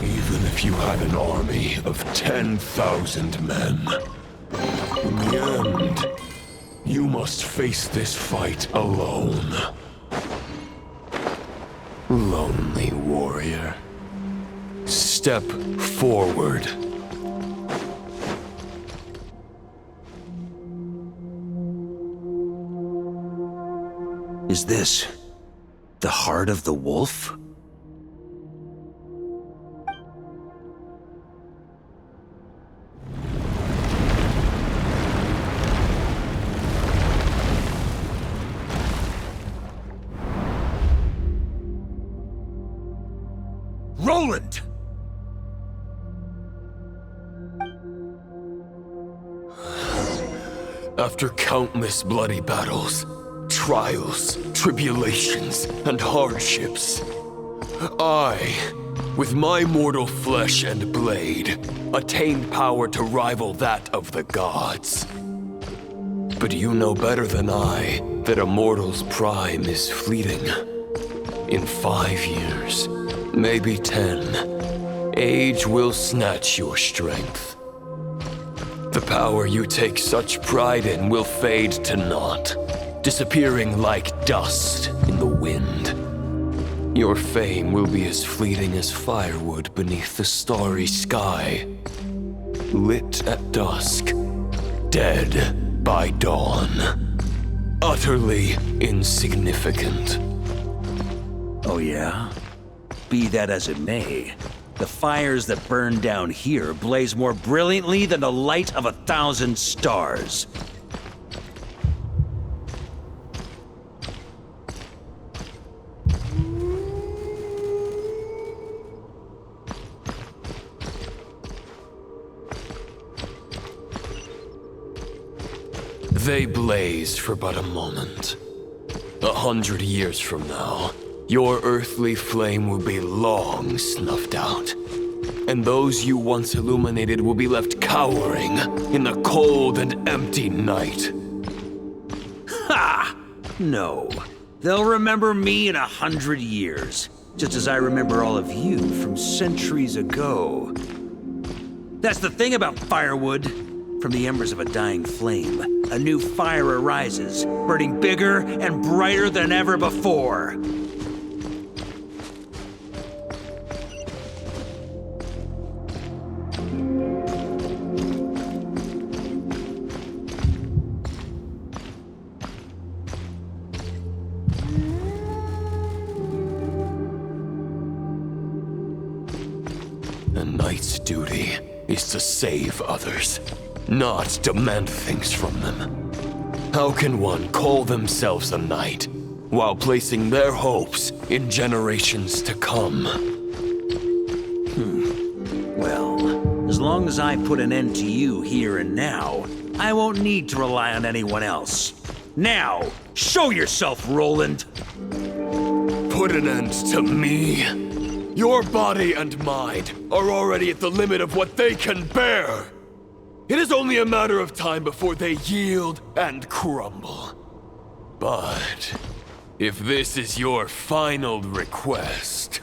Even if you had an army of 10,000 men, in the end, you must face this fight alone. Lonely warrior. Step forward. Is this the heart of the wolf? Roland! After countless bloody battles, trials, tribulations, and hardships, I, with my mortal flesh and blade, attained power to rival that of the gods. But you know better than I that a mortal's prime is fleeting. In 5 years, maybe 10, age will snatch your strength. The power you take such pride in will fade to naught, disappearing like dust in the wind. Your fame will be as fleeting as firewood beneath the starry sky, lit at dusk, dead by dawn, utterly insignificant. Oh yeah? Be that as it may, the fires that burn down here blaze more brilliantly than the light of 1,000 stars. They blaze for but a moment. 100 years from now, your earthly flame will be long snuffed out, and those you once illuminated will be left cowering in the cold and empty night. Ha! No. They'll remember me in 100 years, just as I remember all of you from centuries ago. That's the thing about firewood. From the embers of a dying flame, a new fire arises, burning bigger and brighter than ever before. A knight's duty is to save others, not demand things from them. How can one call themselves a knight while placing their hopes in generations to come? Well, as long as I put an end to you here and now, I won't need to rely on anyone else. Now, show yourself, Roland! Put an end to me? Your body and mind are already at the limit of what they can bear. It is only a matter of time before they yield and crumble. But if this is your final request...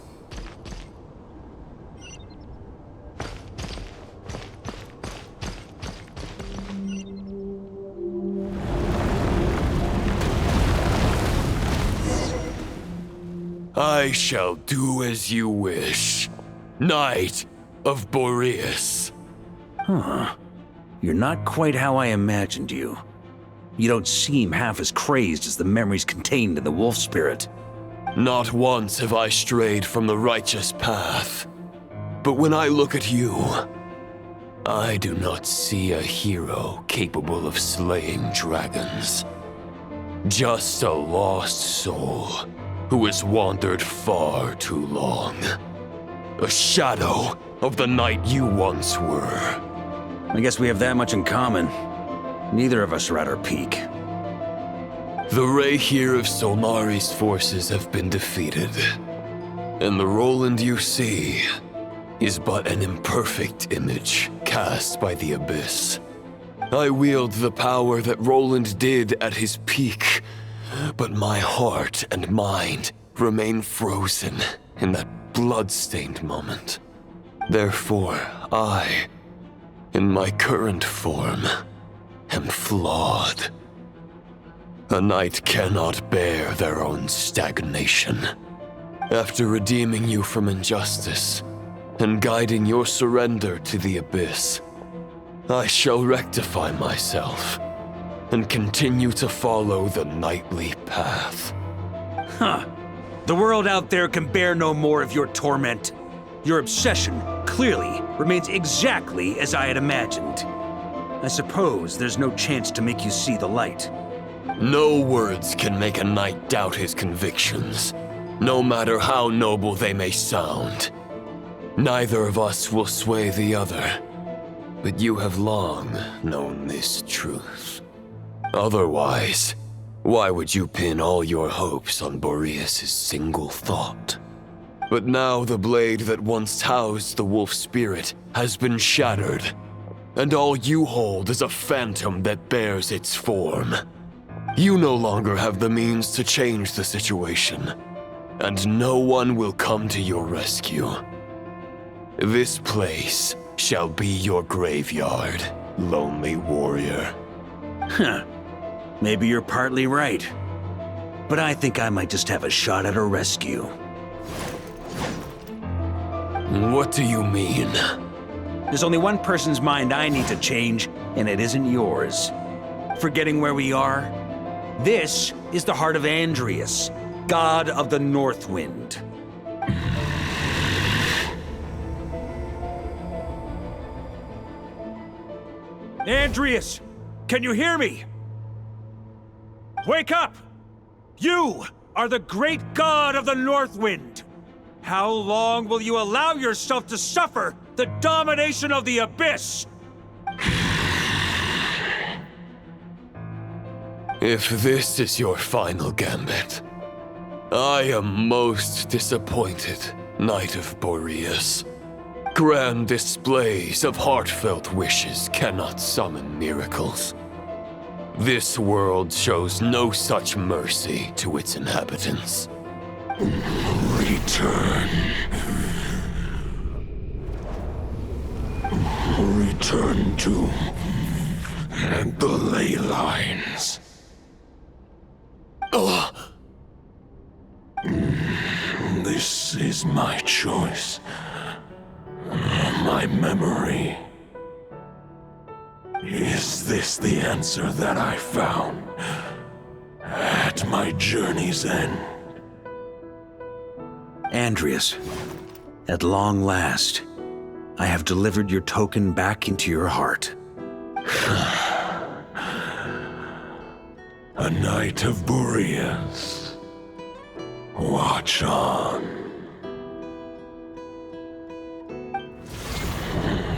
I shall do as you wish, Knight of Boreas. Huh. You're not quite how I imagined you. You don't seem half as crazed as the memories contained in the wolf spirit. Not once have I strayed from the righteous path. But when I look at you, I do not see a hero capable of slaying dragons. Just a lost soul who has wandered far too long. A shadow of the knight you once were. I guess we have that much in common. Neither of us are at our peak. The Rayhir of Solnari's forces have been defeated. And the Roland you see is but an imperfect image cast by the Abyss. I wield the power that Roland did at his peak, but my heart and mind remain frozen in that blood-stained moment. Therefore, I, in my current form, am flawed. A knight cannot bear their own stagnation. After redeeming you from injustice and guiding your surrender to the Abyss, I shall rectify myself and continue to follow the knightly path. Huh. The world out there can bear no more of your torment. Your obsession, clearly, remains exactly as I had imagined. I suppose there's no chance to make you see the light. No words can make a knight doubt his convictions, no matter how noble they may sound. Neither of us will sway the other, but you have long known this truth. Otherwise, why would you pin all your hopes on Boreas' single thought? But now the blade that once housed the wolf spirit has been shattered, and all you hold is a phantom that bears its form. You no longer have the means to change the situation, and no one will come to your rescue. This place shall be your graveyard, lonely warrior. Huh. Maybe you're partly right. But I think I might just have a shot at a rescue. What do you mean? There's only one person's mind I need to change, and it isn't yours. Forgetting where we are? This is the heart of Andrias, god of the North Wind. Andrias! Can you hear me? Wake up! You are the great god of the North Wind! How long will you allow yourself to suffer the domination of the Abyss? If this is your final gambit, I am most disappointed, Knight of Boreas. Grand displays of heartfelt wishes cannot summon miracles. This world shows no such mercy to its inhabitants. Return. Return to the ley lines. This is my choice. My memory. Is this the answer that I found at my journey's end? Andrias, at long last, I have delivered your token back into your heart. A Knight of Boreas. Watch on.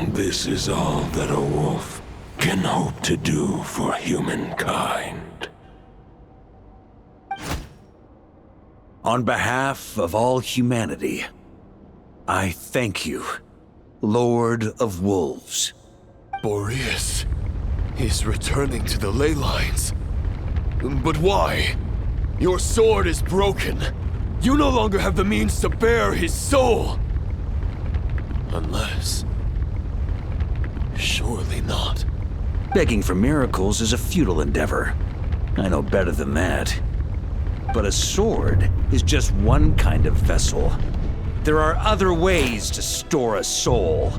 This is all that a wolf can hope to do for humankind. On behalf of all humanity, I thank you, Lord of Wolves. Boreas is returning to the ley lines. But why? Your sword is broken. You no longer have the means to bear his soul. Unless... surely not. Begging for miracles is a futile endeavor. I know better than that. But a sword is just one kind of vessel. There are other ways to store a soul.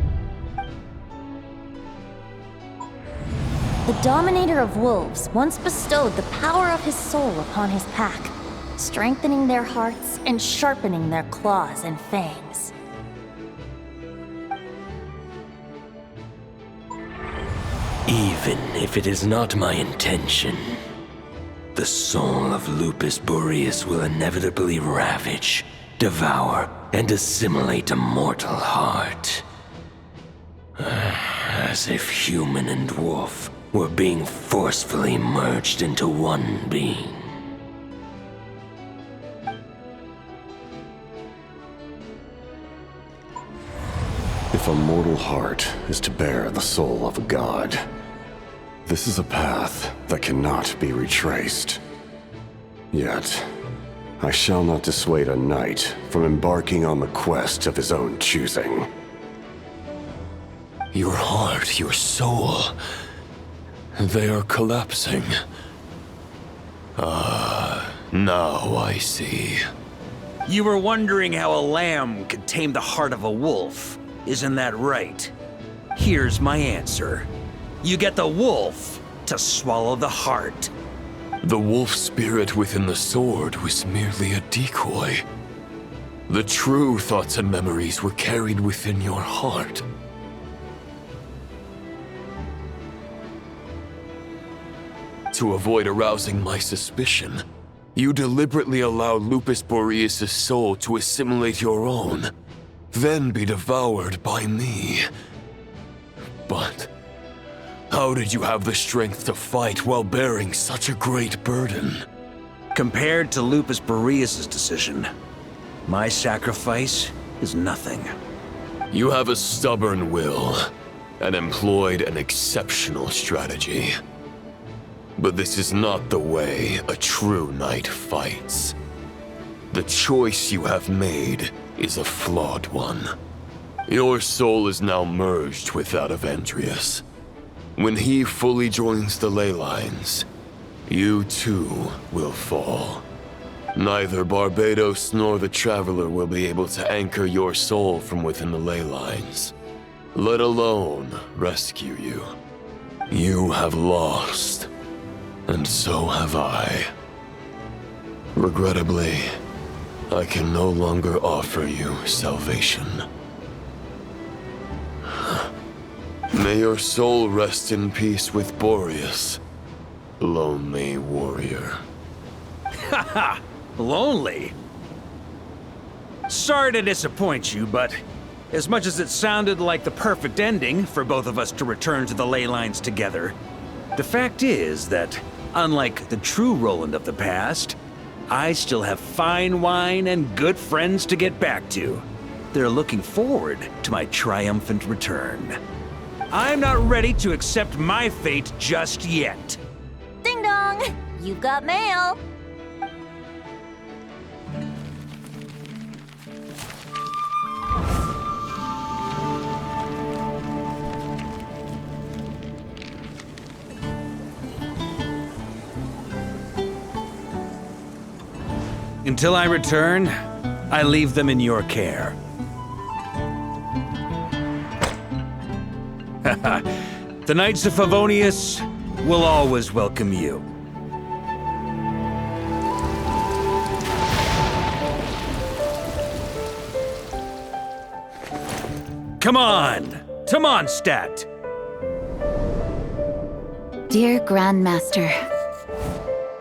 The Dominator of Wolves once bestowed the power of his soul upon his pack, strengthening their hearts and sharpening their claws and fangs. Even if it is not my intention, the soul of Lupus Majoris will inevitably ravage, devour, and assimilate a mortal heart. As if human and wolf were being forcefully merged into one being. If a mortal heart is to bear the soul of a god, this is a path that cannot be retraced. Yet, I shall not dissuade a knight from embarking on the quest of his own choosing. Your heart, your soul... they are collapsing. Now I see. You were wondering how a lamb could tame the heart of a wolf, isn't that right? Here's my answer. You get the wolf to swallow the heart. The wolf spirit within the sword was merely a decoy. The true thoughts and memories were carried within your heart. To avoid arousing my suspicion, you deliberately allow Lupus Majoris' soul to assimilate your own, then be devoured by me. But how did you have the strength to fight while bearing such a great burden? Compared to Lupus Majoris' decision, my sacrifice is nothing. You have a stubborn will, and employed an exceptional strategy. But this is not the way a true knight fights. The choice you have made is a flawed one. Your soul is now merged with that of Andreas. When he fully joins the ley lines, you too will fall. Neither Barbados nor the Traveler will be able to anchor your soul from within the ley lines, let alone rescue you. You have lost. And so have I. Regrettably, I can no longer offer you salvation. May your soul rest in peace with Boreas, lonely warrior. Haha, lonely? Sorry to disappoint you, but as much as it sounded like the perfect ending for both of us to return to the ley lines together, the fact is that, unlike the true Roland of the past, I still have fine wine and good friends to get back to. They're looking forward to my triumphant return. I'm not ready to accept my fate just yet. Ding dong! You've got mail! Until I return, I leave them in your care. The Knights of Favonius will always welcome you. Come on! To Mondstadt! Dear Grandmaster.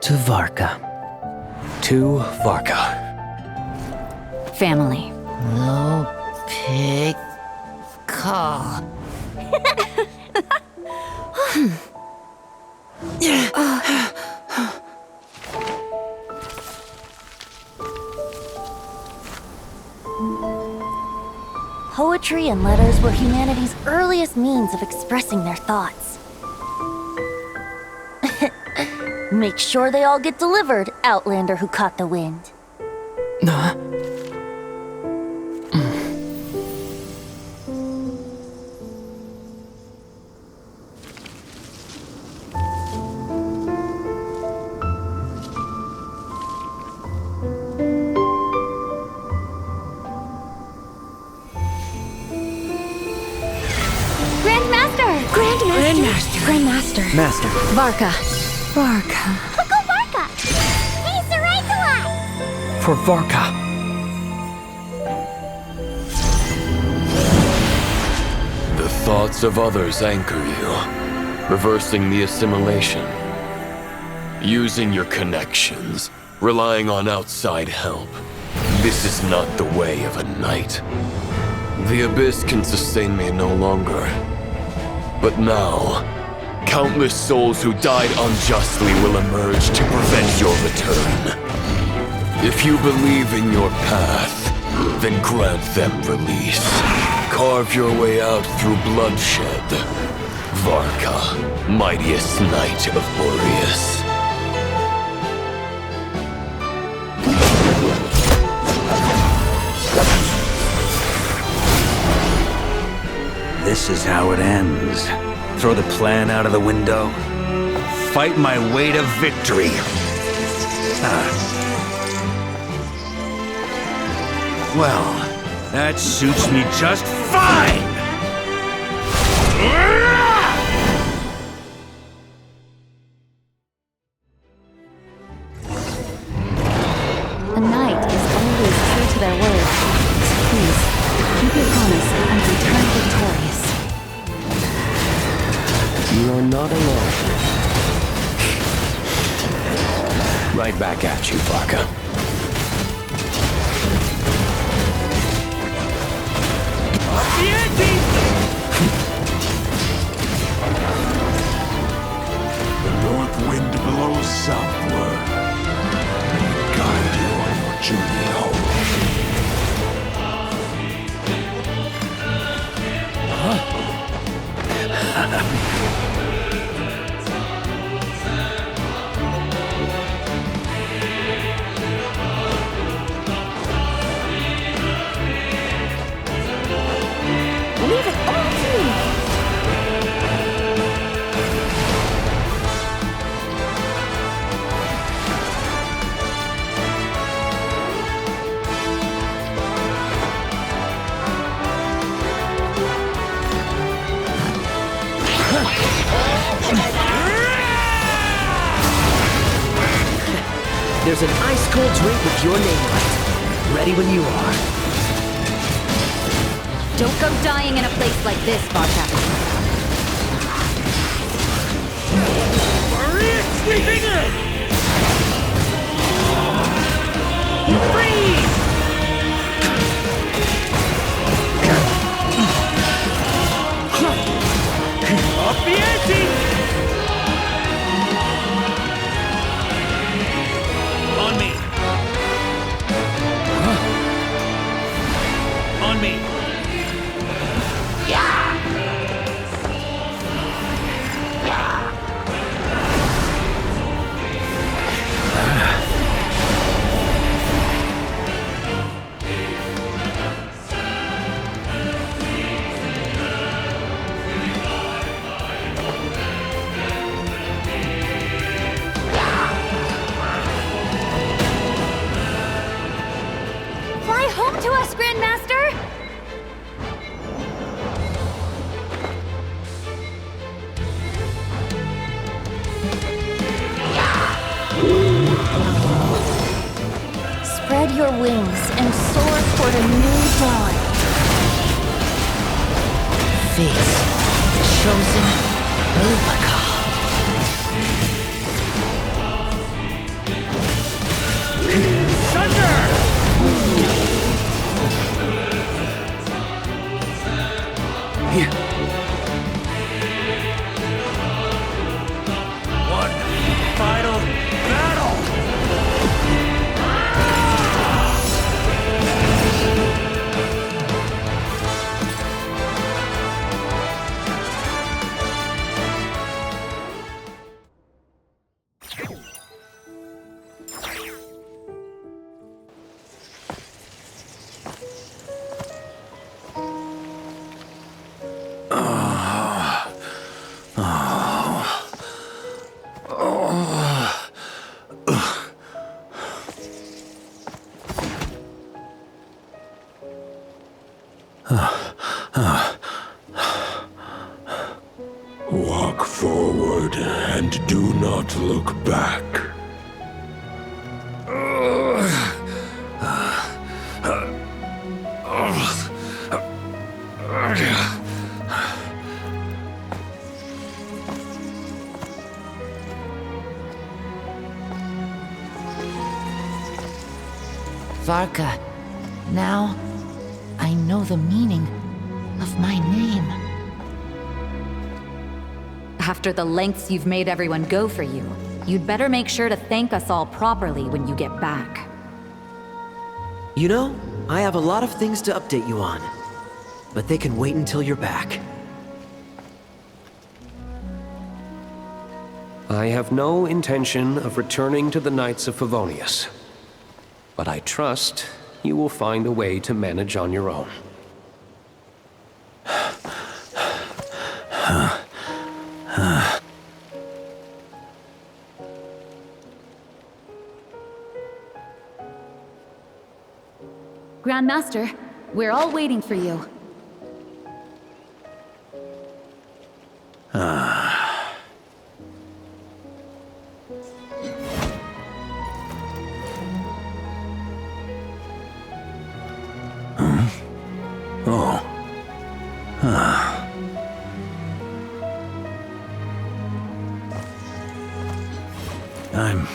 To Varka. To Varka. Family. No pig call. Poetry and letters were humanity's earliest means of expressing their thoughts. Make sure they all get delivered, Outlander who caught the wind. Grandmaster. Master. Varka. Uncle Varka! He's the right to us! For Varka. The thoughts of others anchor you, reversing the assimilation. Using your connections, relying on outside help. This is not the way of a knight. The Abyss can sustain me no longer. But now, countless souls who died unjustly will emerge to prevent your return. If you believe in your path, then grant them release. Carve your way out through bloodshed. Varka, mightiest knight of Boreas. This is how it ends. Throw the plan out of the window. Fight my way to victory. Well, that suits me just fine! A knight is always true to their word. So please, keep your promise and return victorious. You are not alone. Right back at you, Varka. The north wind blows southward. May it guide you on your journey home. Leave it all to me! There's an ice-cold drink with your name on it. Ready when you are. Don't go dying in a place like this, Varka. Sweeping in! Freeze! Off the ante! On me. On me. Fly home to us, Grandmaster! Spread your wings and soar toward a new dawn. face the chosen Varka. One final battle! Walk forward and do not look back. Varka, now I know the meaning of my name. After the lengths you've made everyone go for you, you'd better make sure to thank us all properly when you get back. You know, I have a lot of things to update you on, but they can wait until you're back. I have no intention of returning to the Knights of Favonius, but I trust you will find a way to manage on your own. Grandmaster, we're all waiting for you. I'm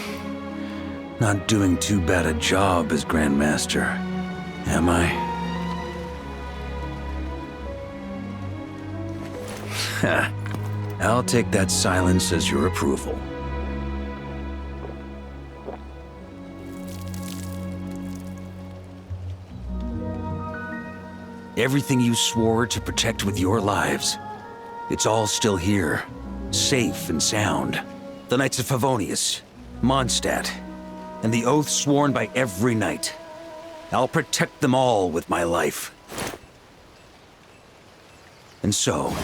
not doing too bad a job as Grandmaster, am I? I'll take that silence as your approval. Everything you swore to protect with your lives, it's all still here, safe and sound. The Knights of Favonius, Mondstadt, and the oath sworn by every knight. I'll protect them all with my life. And so,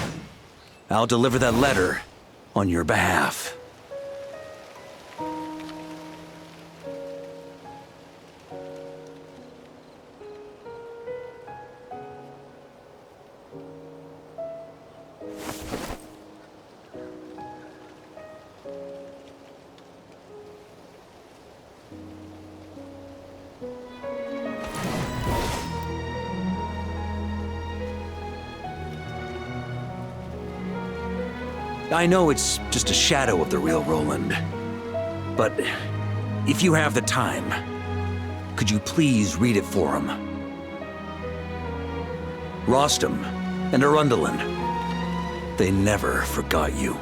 I'll deliver that letter on your behalf. I know it's just a shadow of the real Roland, but if you have the time, could you please read it for him? Rostam and Arundelen, they never forgot you.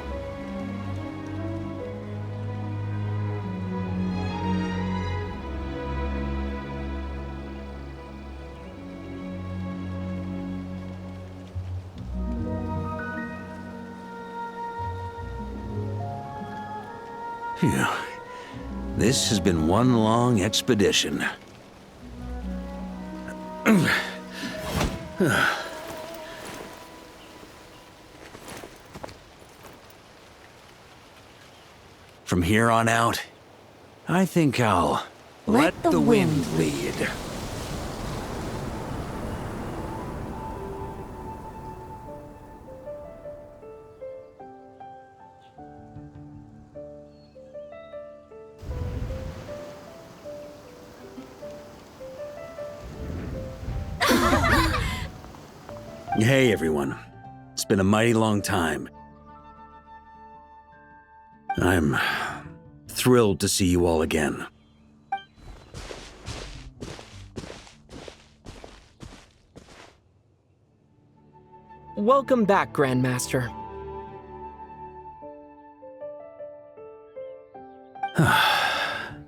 Phew. This has been one long expedition. From here on out, I think I'll let the wind lead. Hey everyone. It's been a mighty long time. I'm thrilled to see you all again. Welcome back, Grandmaster.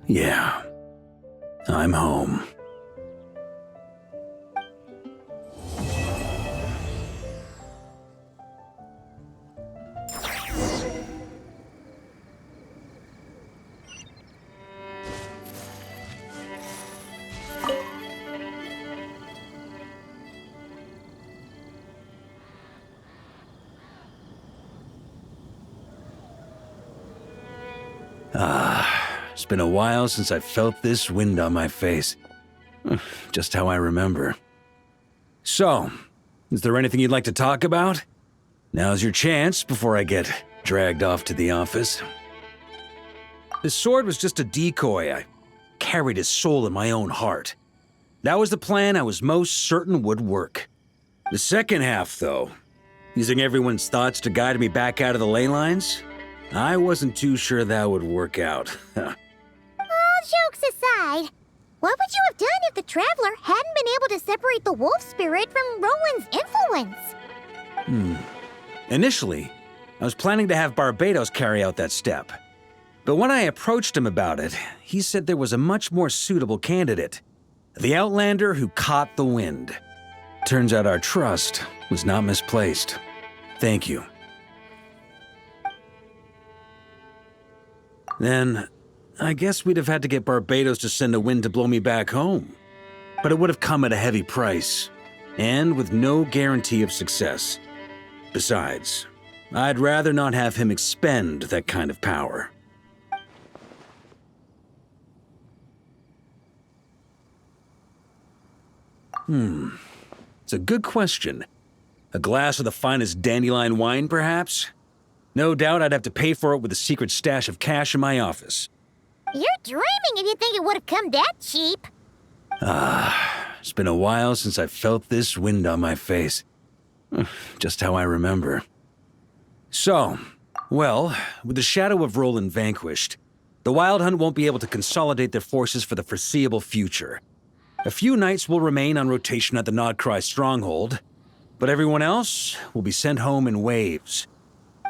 Yeah, I'm home. It's been a while since I felt this wind on my face. Just how I remember. So, is there anything you'd like to talk about? Now's your chance before I get dragged off to the office. His sword was just a decoy. I carried his soul in my own heart. That was the plan I was most certain would work. The second half, though, using everyone's thoughts to guide me back out of the ley lines, I wasn't too sure that would work out. All jokes aside, what would you have done if the Traveler hadn't been able to separate the wolf spirit from Roland's influence? Initially, I was planning to have Barbatos carry out that step. But when I approached him about it, he said there was a much more suitable candidate. The Outlander who caught the wind. Turns out our trust was not misplaced. Thank you. Then, I guess we'd have had to get Barbatos to send a wind to blow me back home. But it would have come at a heavy price, and with no guarantee of success. Besides, I'd rather not have him expend that kind of power. It's a good question. A glass of the finest dandelion wine, perhaps? No doubt I'd have to pay for it with a secret stash of cash in my office. You're dreaming if you think it would have come that cheap. It's been a while since I felt this wind on my face. Just how I remember. So, well, with the shadow of Roland vanquished, the Wild Hunt won't be able to consolidate their forces for the foreseeable future. A few knights will remain on rotation at the Nodcry stronghold, but everyone else will be sent home in waves.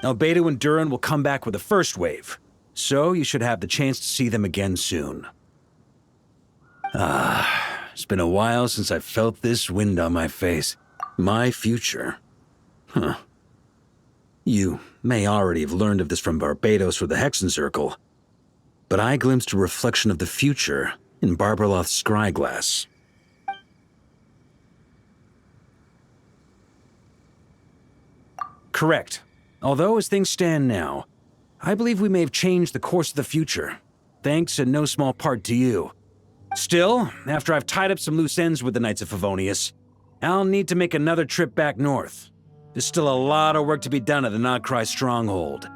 Albedo and Duran will come back with the first wave, so you should have the chance to see them again soon. It's been a while since I felt this wind on my face. My future. You may already have learned of this from Barbatos or the Hexen Circle, but I glimpsed a reflection of the future in Barbarloth's scryglass. Correct. Although, as things stand now, I believe we may have changed the course of the future, thanks in no small part to you. Still, after I've tied up some loose ends with the Knights of Favonius, I'll need to make another trip back north. There's still a lot of work to be done at the Nodcry stronghold.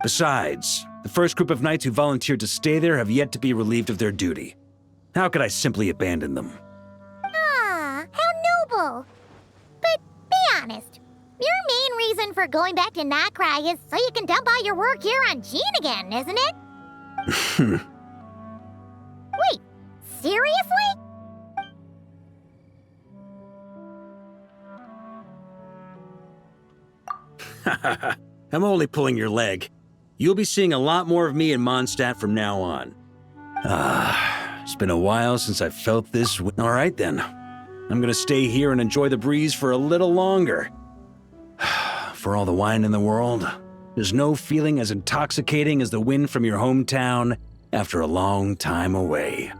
Besides, the first group of knights who volunteered to stay there have yet to be relieved of their duty. How could I simply abandon them? How noble. But be honest, your main reason for going back to Nodcry is so you can dump all your work here on Jean again, isn't it? Wait, seriously? I'm only pulling your leg. You'll be seeing a lot more of me in Mondstadt from now on. It's been a while since I felt this. All right then. I'm gonna stay here and enjoy the breeze for a little longer. For all the wine in the world, there's no feeling as intoxicating as the wind from your hometown after a long time away.